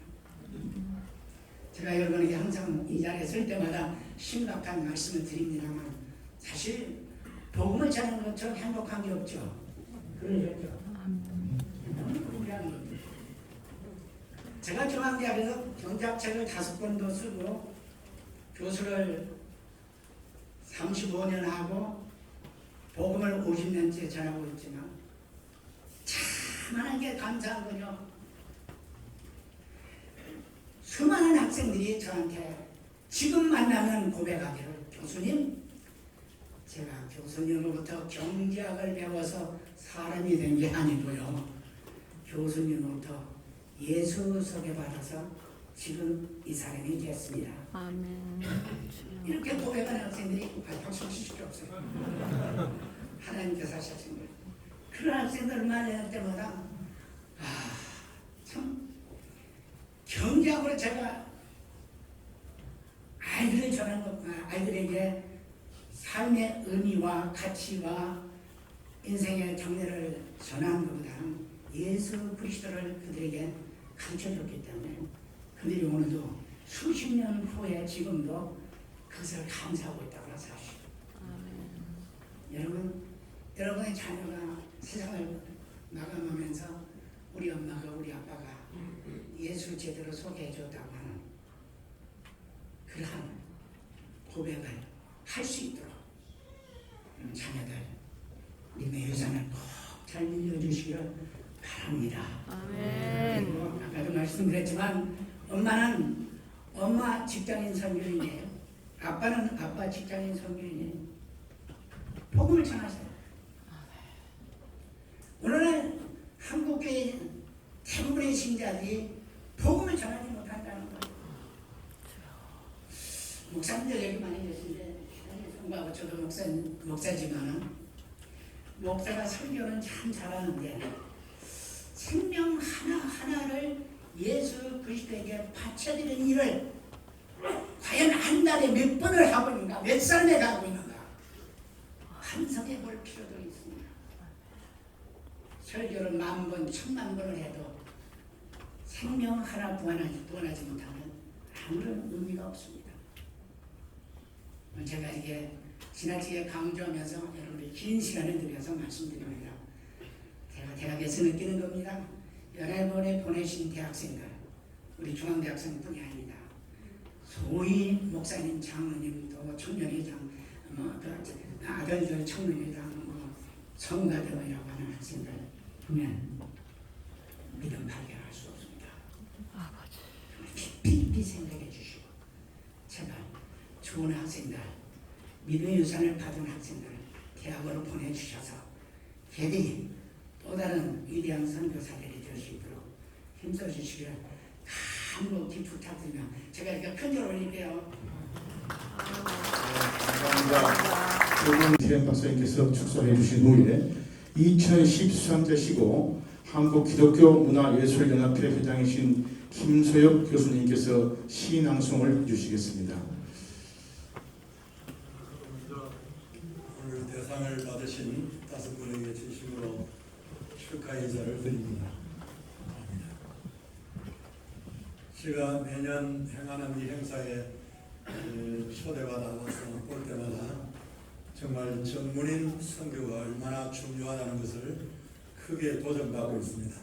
제가 여러분에게 항상 이 자리에 설 때마다 심각한 말씀을 드립니다만 사실 복음을 전하는 것처럼 행복한 게 없죠. 그러죠. 제가 중앙대학에서 경제학책을 5권도 쓰고 교수를 35년 하고 복음을 50년째 전하고 있지만 참 하나님께 감사한 거죠. 수많은 학생들이 저한테 지금 만나면 고백하기를 교수님, 제가 교수님으로부터 경제학을 배워서 사람이 된 게 아니고요. 교수님으로부터 예수 소개받아서 지금 이 사람이 됐습니다. 아멘. 이렇게 고백하는 학생들이 박수 치실 게 없어요. 하나님께서 하신 거예요. 그런 학생들을 만날 때마다 참 경제학으로 제가 아이들을 전하는 것, 아이들에게 삶의 의미와 가치와 인생의 경례를 전하는 것보다는 예수 그리스도를 그들에게 가르쳐줬기 때문에 그들이 오늘도 수십 년 후에 지금도 그것을 감사하고 있다고 사실. 여러분의 자녀가 세상을 나가면서 우리 엄마가 우리 아빠가 예수 제대로 소개해줬다고 하는 그러한 고백을 할 수 있도록 자녀들 님의 유산을 꼭 잘 밀려주시기를 바랍니다. 아멘. 그리고 아까도 말씀드렸지만 엄마는 엄마 직장인 선교인이에요. 아빠는 아빠 직장인 선교인이에요. 복음을 전하세요. 오늘날 한국교회 대부분의 신자들이 복음을 전하지 못한다는 거예요. 목사님들 얘기 많이 계신데 성부하고 저도 목사지만은 목사가 설교는 참 잘하는데 생명 하나하나를 예수 그리스도에게 바쳐드리는 일을 과연 한 달에 몇 번을 하고 있는가, 몇 삶에 가고 있는가 반성해 볼 필요도 있습니다. 설교를 10,000번, 10,000,000번을 해도 생명 하나 구원하지 못하면 아무런 의미가 없습니다. 제가 이게 지나치게 강조하면서 여러분들 긴 시간을 들여서 말씀드립니다. 제가 대학에서 느끼는 겁니다. 연합원에 보내신 대학생들, 우리 중앙대학생뿐이 아닙니다. 소위 목사님, 장로님도 청년회장, 아들들 청년회장, 성가대회라고 하는 학생들 보면 믿음 발견할 수 없습니다. 깊이 생각해 주시고 제발 좋은 학생들, 믿음의 유산을 받은 학생들 대학으로 보내주셔서 걔들이 또 다른 위대한 선교사들이 될 수 있도록 힘써주시기를 간곡히 부탁드리며 제가 이렇게 편지를 올릴게요. 감사합니다. 오늘 TM 박사님께서 축사해 주신 후에 2013대 한국 기독교 문화예술연합회 회장이신 김소엽 교수님께서 시낭송을 해주시겠습니다. 오늘 대상을 받으신 5분에게 진심으로 축하 인사를 드립니다. 제가 매년 행하는 이 행사에 초대받아서 볼 때마다 정말 전문인 선교가 얼마나 중요하다는 것을 크게 도전받고 있습니다.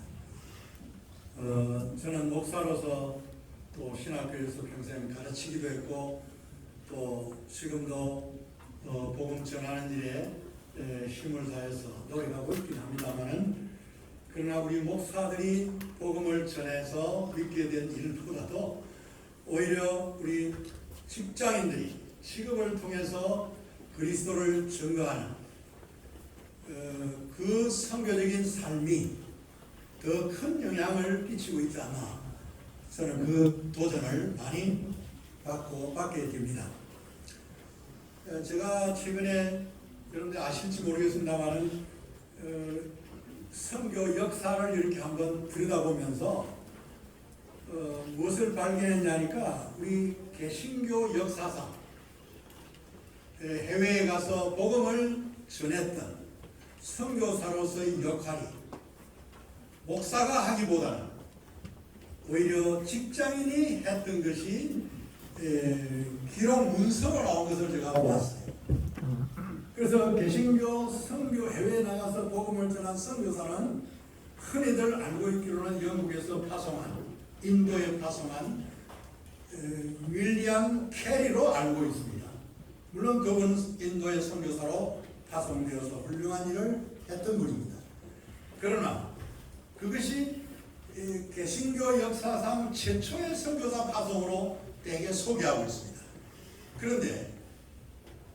저는 목사로서 또 신학교에서 평생 가르치기도 했고 또 지금도 복음 전하는 일에 힘을 다해서 노력하고 있긴 합니다만은 그러나 우리 목사들이 복음을 전해서 믿게 된 일보다도 오히려 우리 직장인들이 직업을 통해서 그리스도를 증거하는 그 선교적인 삶이 더 큰 영향을 끼치고 있지 않나 저는 그 도전을 많이 받게 됩니다. 제가 최근에 여러분들 아실지 모르겠습니다만은 선교 역사를 이렇게 한번 들여다보면서 무엇을 발견했냐니까 우리 개신교 역사상 해외에 가서 복음을 전했던 선교사로서의 역할이 목사가 하기보다는 오히려 직장인이 했던 것이 기록 문서로 나온 것을 제가 봤어요. 그래서 개신교 선교 해외에 나가서 복음을 전한 선교사는 흔히들 알고 있기로는 영국에서 파송한, 인도에 파송한 윌리엄 캐리로 알고 있습니다. 물론 그분은 인도의 선교사로 파송되어서 훌륭한 일을 했던 분입니다. 그러나 그것이 개신교 역사상 최초의 선교사 파송으로 대개 소개하고 있습니다. 그런데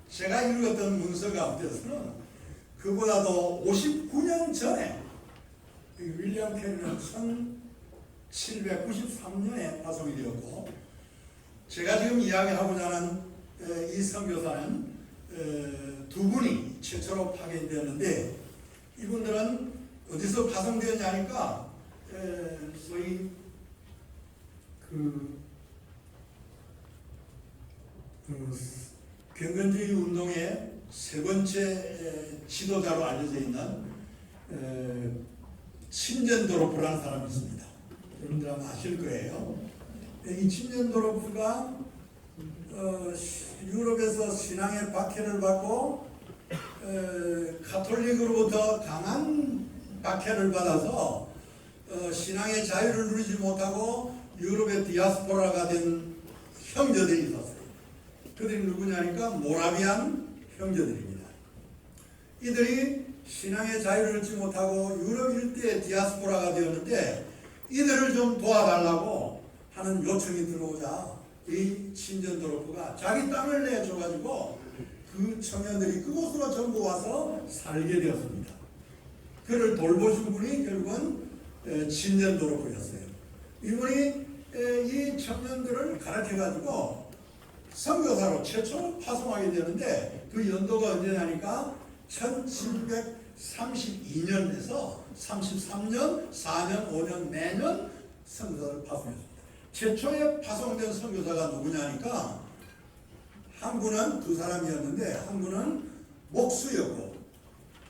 제가 읽었던 문서 가운데서는 그보다도 59년 전에 윌리엄 캐리는 1793년에 파송이 되었고, 제가 지금 이야기하고자 하는 이 선교사는 두 분이 최초로 파견되었는데, 이분들은 어디서 파송되었냐니까 소위 경건주의 운동의 세 번째 지도자로 알려져 있는 친전도로프라는 사람이 있습니다. 여러분들 아마 아실 거예요. 이 친전도로프가 유럽에서 신앙의 박해를 받고 가톨릭으로부터 강한 박해를 받아서 신앙의 자유를 누리지 못하고 유럽의 디아스포라가 된 형제들이 있었어요. 그들이 누구냐니까 모라비안 형제들입니다. 이들이 신앙의 자유를 얻지 못하고 유럽 일대의 디아스포라가 되었는데, 이들을 좀 도와달라고 하는 요청이 들어오자 이 친전도로프가 자기 땅을 내줘가지고 그 청년들이 그곳으로 전부 와서 살게 되었습니다. 그를 돌보신 분이 결국은 친전도로프였어요. 이분이 이 청년들을 가르쳐가지고 선교사로 최초로 파송하게 되는데, 그 연도가 언제냐니까 1732년에서 33년, 4년, 5년 매년 선교사를 파송했습니다. 최초에 파송된 선교사가 누구냐니까 한 분은 두 사람이었는데, 한 분은 목수였고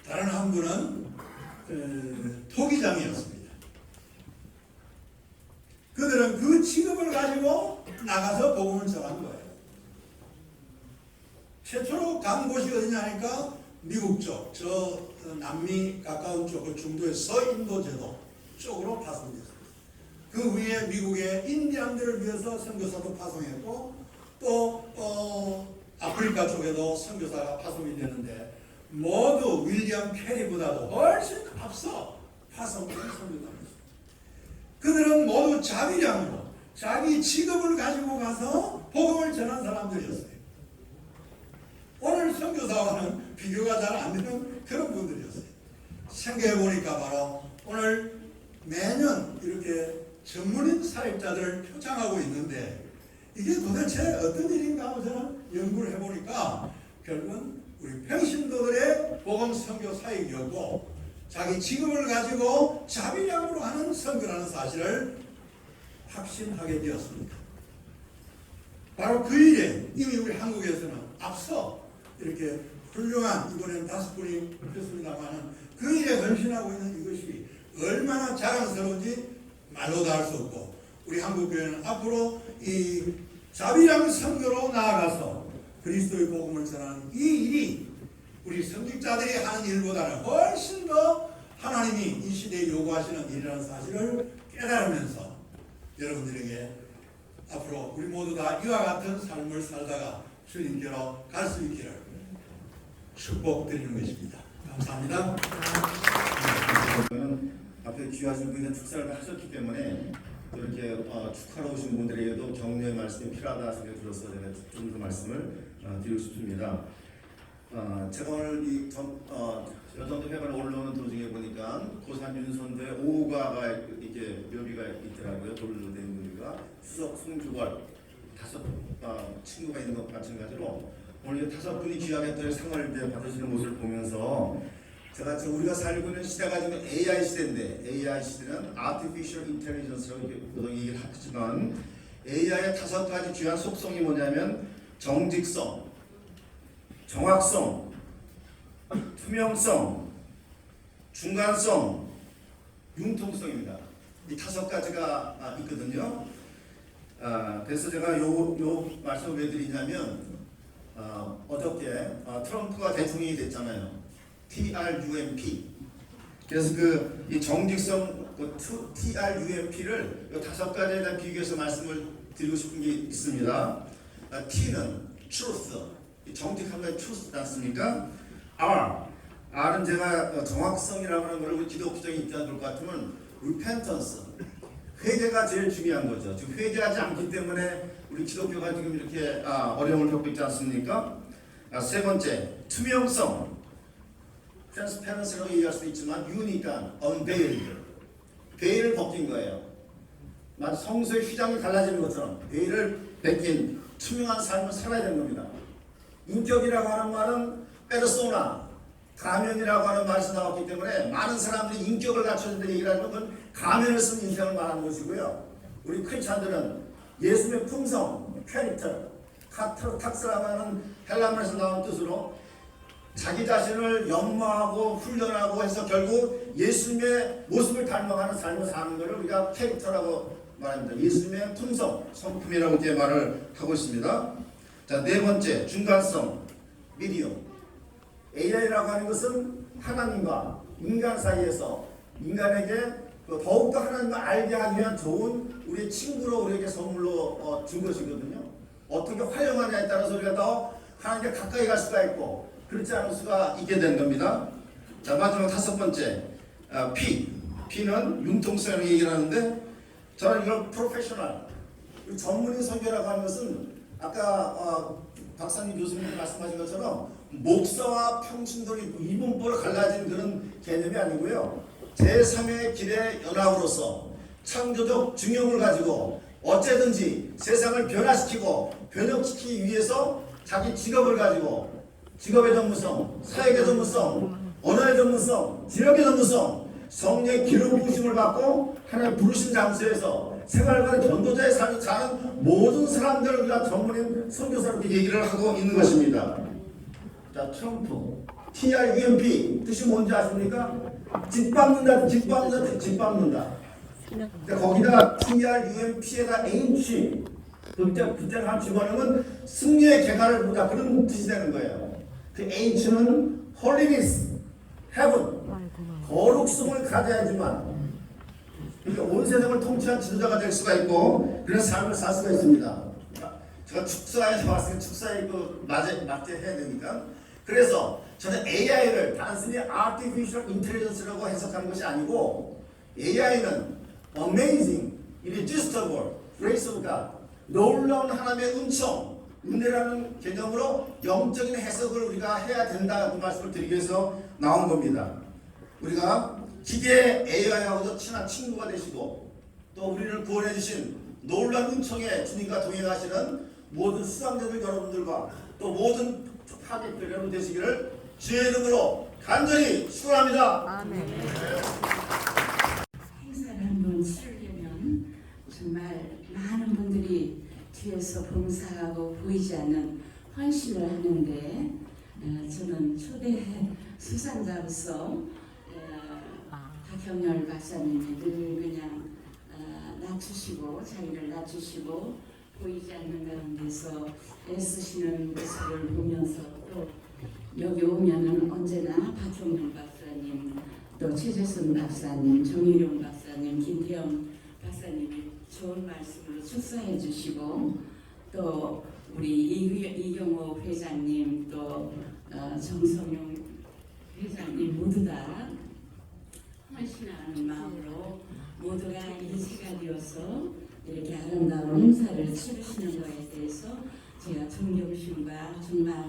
다른 한 분은 토기장이었습니다. 그들은 그 직업을 가지고 나가서 복음을 전한 거예요. 최초로 간 곳이 어디냐니까 미국 쪽, 저 남미 가까운 쪽, 그 중도의 서인도 제도 쪽으로 파송됐습니다. 그 위에 미국의 인디안들을 위해서 선교사도 파송했고, 또 아프리카 쪽에도 선교사가 파송이 되는데, 모두 윌리엄 캐리보다도 훨씬 앞서 파송된 선교사입니다. 그들은 모두 자비량으로 자기 직업을 가지고 가서 복음을 전한 사람들이었어요. 오늘 선교사와는 비교가 잘 안 되는 그런 분들이었어요. 생각해보니까 바로 오늘 매년 이렇게 전문인 사역자들을 표창하고 있는데, 이게 도대체 어떤 일인가 하고 저는 연구를 해보니까 결국은 우리 평신도들의 복음 선교 사역이었고, 자기 직업을 가지고 자비량으로 하는 선교라는 사실을 확신하게 되었습니다. 바로 그 일에 이미 우리 한국에서는 앞서 이렇게 훌륭한, 이번에는 5분이 뽑혔습니다만은 그 일에 헌신하고 있는 이것이 얼마나 자랑스러운지 말로도 할 수 없고, 우리 한국교회는 앞으로 이 자비량 선교로 나아가서 그리스도의 복음을 전하는 이 일이 우리 선직자들이 하는 일보다는 훨씬 더 하나님이 이 시대에 요구하시는 일이라는 사실을 깨달으면서 여러분들에게 앞으로 우리 모두 다 이와 같은 삶을 살다가 주님께로 갈 수 있기를 축복드리는 것입니다. 감사합니다. 저는 앞에 귀하신 분이 축사를 하셨기 때문에 이렇게 축하러 오신 분들에게도 격려의 말씀이 필요하다 생각이 들어서 제가 좀 더 말씀을 드리고 싶습니다. 제가 오늘 여전도 회관에 올라오는 도중에 보니까 고산 윤선대 오가가 이렇게 묘비가 있더라고요. 돌로 된 묘비가 수석 송주걸 5 친구가 있는 것 마찬가지로 오늘 5분이 귀하게 또 상을 받으시는 모습을 보면서 제가 우리가 살고 있는 시대가 지금 AI 시대인데, AI 시대는 Artificial Intelligence라고 얘기를 하지만 AI의 5가지 귀한 속성이 뭐냐면 정직성, 정확성, 투명성, 중간성, 융통성입니다. 이 5가지가 있거든요. 그래서 제가 요 말씀을 왜 드리냐면 어저께 트럼프가 대통령이 됐잖아요. TRUMP. 그래서 이 정직성 TRUMP를 5가지에 대한 비교해서 말씀을 드리고 싶은 게 있습니다. T는 truth, 정직한 건 truth 않습니까? R은 제가 정확성이라고 하는 걸 우리 기독교적인 입장을 볼 것 같으면 repentance, 회개가 제일 중요한 거죠. 지금 회개하지 않기 때문에 우리 기독교가 지금 이렇게 어려움을 겪고 있지 않습니까? 세 번째, 투명성, transparency라고 얘기할 수도 있지만 unique한 unveiled, 베일을 벗긴 거예요. 마치 성소의 휘장이 달라지는 것처럼 베일을 벗긴 투명한 삶을 살아야 되는 겁니다. 인격이라고 하는 말은 페르소나, 가면이라고 하는 말에서 나왔기 때문에 많은 사람들이 인격을 갖춰준다는 얘기를 하는 건 가면을 쓴 인생을 말하는 것이고요. 우리 크리스찬들은 예수님의 품성, 캐릭터, 카타르탁스라고 하는 헬라말에서 나온 뜻으로 자기 자신을 연마하고 훈련하고 해서 결국 예수님의 모습을 닮아가는 삶을 사는 것을 우리가 캐릭터라고 말합니다. 예수님의 품성, 성품이라고 이렇게 말을 하고 있습니다. 자, 네 번째, 중간성, 미디움. AI라고 하는 것은 하나님과 인간 사이에서 인간에게 더욱더 하나님을 알게 하기 위한 좋은 우리의 친구로 우리에게 선물로 준 것이거든요. 어떻게 활용하냐에 따라서 우리가 더 하나님께 가까이 갈 수가 있고 그렇지 않을 수가 있게 된 겁니다. 자, 마지막 5번째, P는 융통성을 얘기를 하는데 저는 이걸 프로페셔널, 전문인 선교라고 하는 것은 아까 박사님 교수님이 말씀하신 것처럼 목사와 평신도를 이분법을 갈라진 그런 개념이 아니고요. 제3의 길의 연합으로서 창조적 중용을 가지고 어째든지 세상을 변화시키고 변혁시키기 위해서 자기 직업을 가지고 직업의 전문성, 사역의 전문성, 언어의 전문성, 지역의 전문성, 성령의 기름 부으심을 받고 하나님 부르신 장소에서 생활과 전도자의 삶을 사는 모든 사람들을 우리가 전문인 선교사로 얘기를 하고 있는 것입니다. 자, 트럼프, TRUMP 뜻이 뭔지 아십니까? 짓밟는다, 짓밟는다, 짓밟는다. 거기다 TRUMP에다 H 붙잡을 한 집어넣으면 승리의 계가를 보자 그런 뜻이 되는 거예요. 그 H는 holiness, heaven, 거룩성을 가져야지만 이렇게 온 세상을 통치한 지도자가 될 수가 있고 그런 삶을 살 수가 있습니다. 제가 축사에서 왔으니까 축사에 맞대해야 되니까. 그래서 저는 AI를 단순히 Artificial Intelligence라고 해석하는 것이 아니고 AI는 Amazing, Irresistible, Grace of God, 놀라운 하나님의 은총, 은혜라는 개념으로 영적인 해석을 우리가 해야 된다 그 말씀을 드리기 위해서 나온 겁니다. 우리가 기계 AI하고도 친한 친구가 되시고 또 우리를 구원해 주신 놀라운 은총에 주님과 동행하시는 모든 수상자들 여러분들과 또 모든 하객들 여러분 되시기를 주의 이름으로 간절히 축원합니다. 아멘. 행사를 한번 치르려면 정말 많은 분들이 뒤에서 봉사하고 보이지 않는 헌신을 하는데 저는 초대 수상자로서 박형렬 박사님이 늘 그냥 낮추시고 자기를 낮추시고 보이지 않는 가운데서 애쓰시는 모습을 보면서 또 여기 오면은 언제나 박형렬 박사님, 또 최재순 박사님, 정일용 박사님, 김태영 박사님이 좋은 말씀으로 축사해 주시고 또 우리 이경호 회장님 또 정성용 회장님 모두 다 헌신하는 마음으로 모두가 일치가 되어서 이렇게 아름다운 행사를 치르시는 것에 대해서 제가 존경심과 정말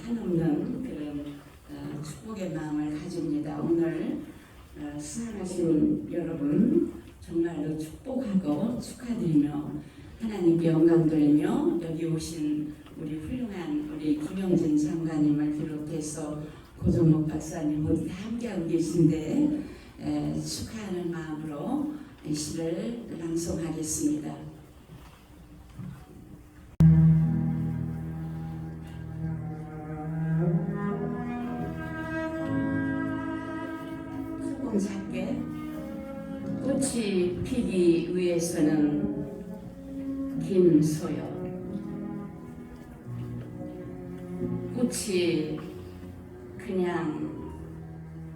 한없는 그런 축복의 마음을 가집니다. 오늘 수상하신 여러분 정말로 축복하고 축하드리며 하나님께 영광 돌리며 여기 오신 우리 훌륭한 우리 김영진 장관님을 비롯해서 고종목 박사님 모두 다 함께하고 계신데 축하하는 마음으로 이 시를 낭송하겠습니다. 피기 위해서는 김소연. 꽃이 그냥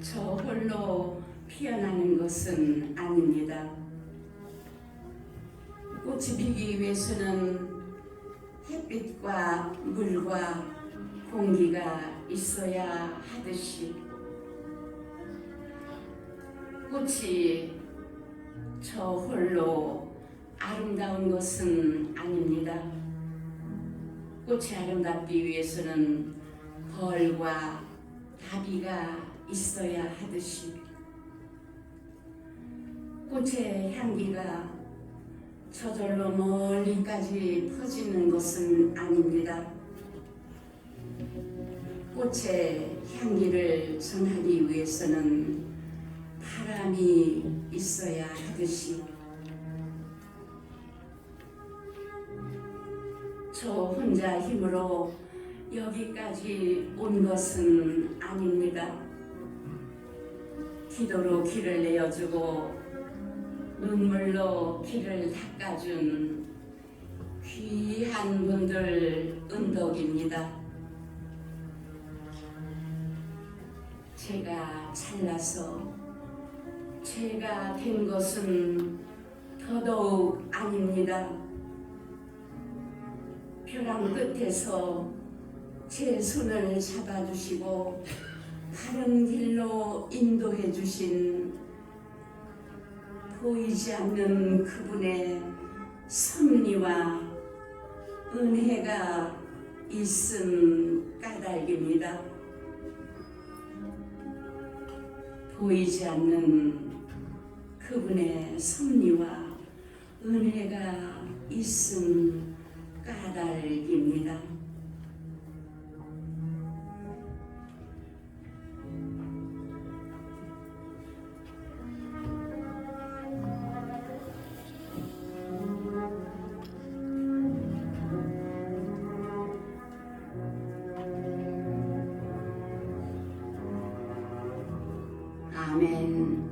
저 홀로 피어나는 것은 아닙니다. 꽃이 피기 위해서는 햇빛과 물과 공기가 있어야 하듯이 꽃이 저 홀로 아름다운 것은 아닙니다. 꽃이 아름답기 위해서는 벌과 나비가 있어야 하듯이 꽃의 향기가 저절로 멀리까지 퍼지는 것은 아닙니다. 꽃의 향기를 전하기 위해서는 바람이 있어야 하듯이 저 혼자 힘으로 여기까지 온 것은 아닙니다. 기도로 길을 내어주고 눈물로 길을 닦아준 귀한 분들 은덕입니다. 제가 잘나서 제가 된 것은 더더욱 아닙니다. 벼랑 끝에서 제 손을 잡아주시고 바른 길로 인도해 주신 보이지 않는 그분의 섭리와 은혜가 있음 까닭입니다. 보이지 않는 그분의 섭리와 은혜가 있음 까닭입니다. 아멘.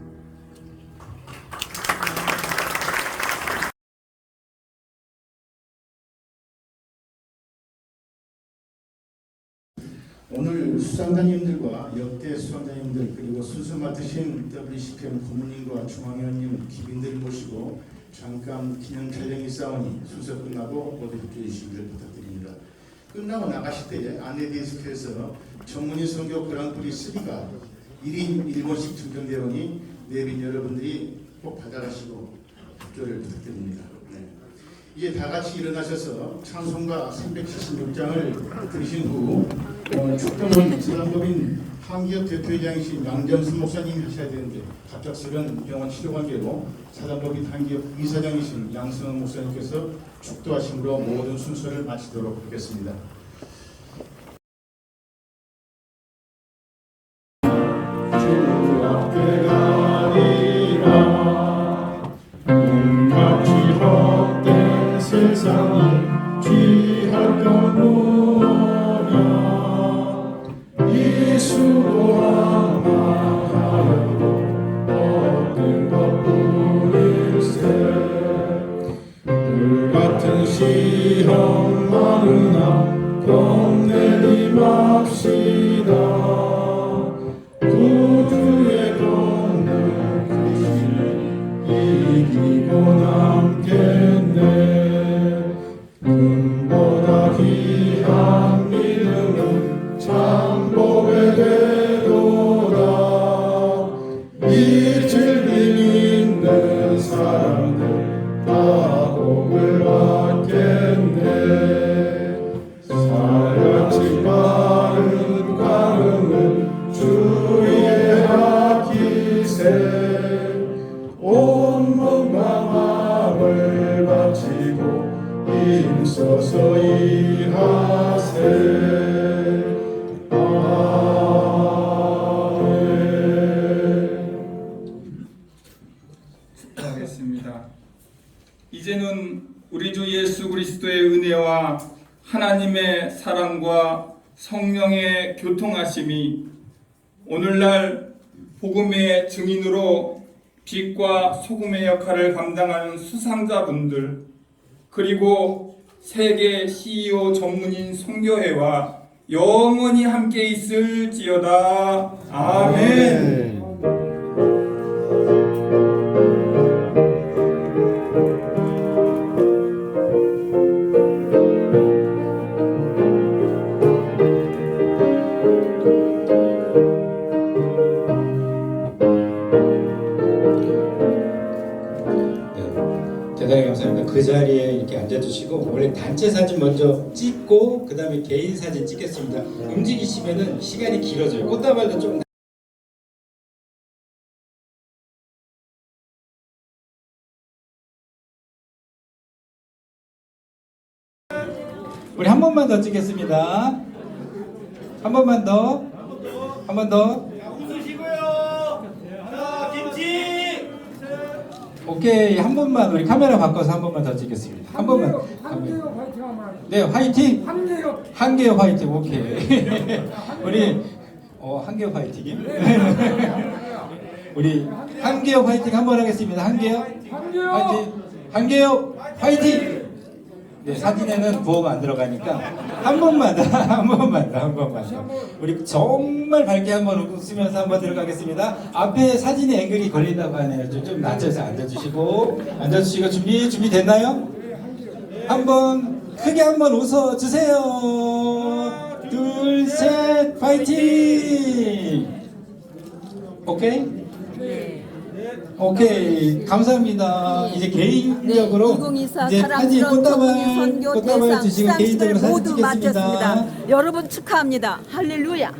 오늘 수상자님들과 역대 수상자님들 그리고 순서 맡으신 WCPM 고문님과 중앙위원님 기빈들 모시고 잠깐 기념 촬영이 있사오니 순서 끝나고 모두 협조해 주시기를 부탁드립니다. 끝나고 나가실 때에 안내 데스크에서 전문의 선교 그랑프리 3가 1인 1번씩 증정되어 오니 내빈 여러분들이 꼭 받아가시고 협조를 부탁드립니다. 네. 이제 다 같이 일어나셔서 찬송가 376장을 들으신 후 축도는 사단법인 한기업 대표회장이신 양정순 목사님이 하셔야 되는데 갑작스런 병원 치료 관계로 사단법인 한기업 이사장이신 양승원 목사님께서 축도하심으로 모든 순서를 마치도록 하겠습니다. 주 앞에 가리라 눈같이 헛된 세상을 취할 것 무엇냐 예수로 아마하여도 얻는 것뿐일세 불같은 시험 많으나 겁내지 맙시다 구주의 권능 크시니 이기고 남겠네 금보다 귀한 믿음은 참복의 되도다 이 즐김 있는 사람들 다 복을 받겠네 사약치 빠른 걸음을 주의 아끼세 온 몸과 마음을 바치고 힘써서 일하세 하겠습니다. 이제는 우리 주 예수 그리스도의 은혜와 하나님의 사랑과 성령의 교통하심이 오늘날 복음의 증인으로 빛과 소금의 역할을 감당하는 수상자분들, 그리고 세계 CEO 전문인 선교회와 영원히 함께 있을지어다. 아멘. 대단히 감사합니다. 그 자리에 이렇게 앉아주시고 원래 단체 사진 먼저 찍고 그 다음에 개인 사진 찍겠습니다. 움직이시면은 시간이 길어져요. 꽃다발도 좀 우리 한 번만 더 찍겠습니다. 한 번만 더. 한 번 더. 오케이, 한 번만 우리 카메라 바꿔서 한 번만 더 찍겠습니다. 한 번만. 네, 화이팅. 한계요 화이팅. 오케이. 우리 한계요 화이팅이요? 우리 한계요 화이팅 한 번 하겠습니다. 한계요. 화이팅. 한계요 화이팅. 네, 사진에는 부호가 안 들어가니까 한 번만 더, 한 번만 더. 우리 정말 밝게 한번 웃으면서 한번 들어가겠습니다. 앞에 사진에 앵글이 걸린다고 하네요. 좀 낮춰서 앉아주시고 준비됐나요? 한번 크게 한번 웃어주세요. 둘, 셋, 파이팅! 오케이? 오케이, 감사합니다. 이제 개인적으로 2024 이제 사진 사랑스러운 꽃다발 주시고 개인적으로 사진 모두 찍겠습니다. 마쳤습니다. 여러분 축하합니다. 할렐루야.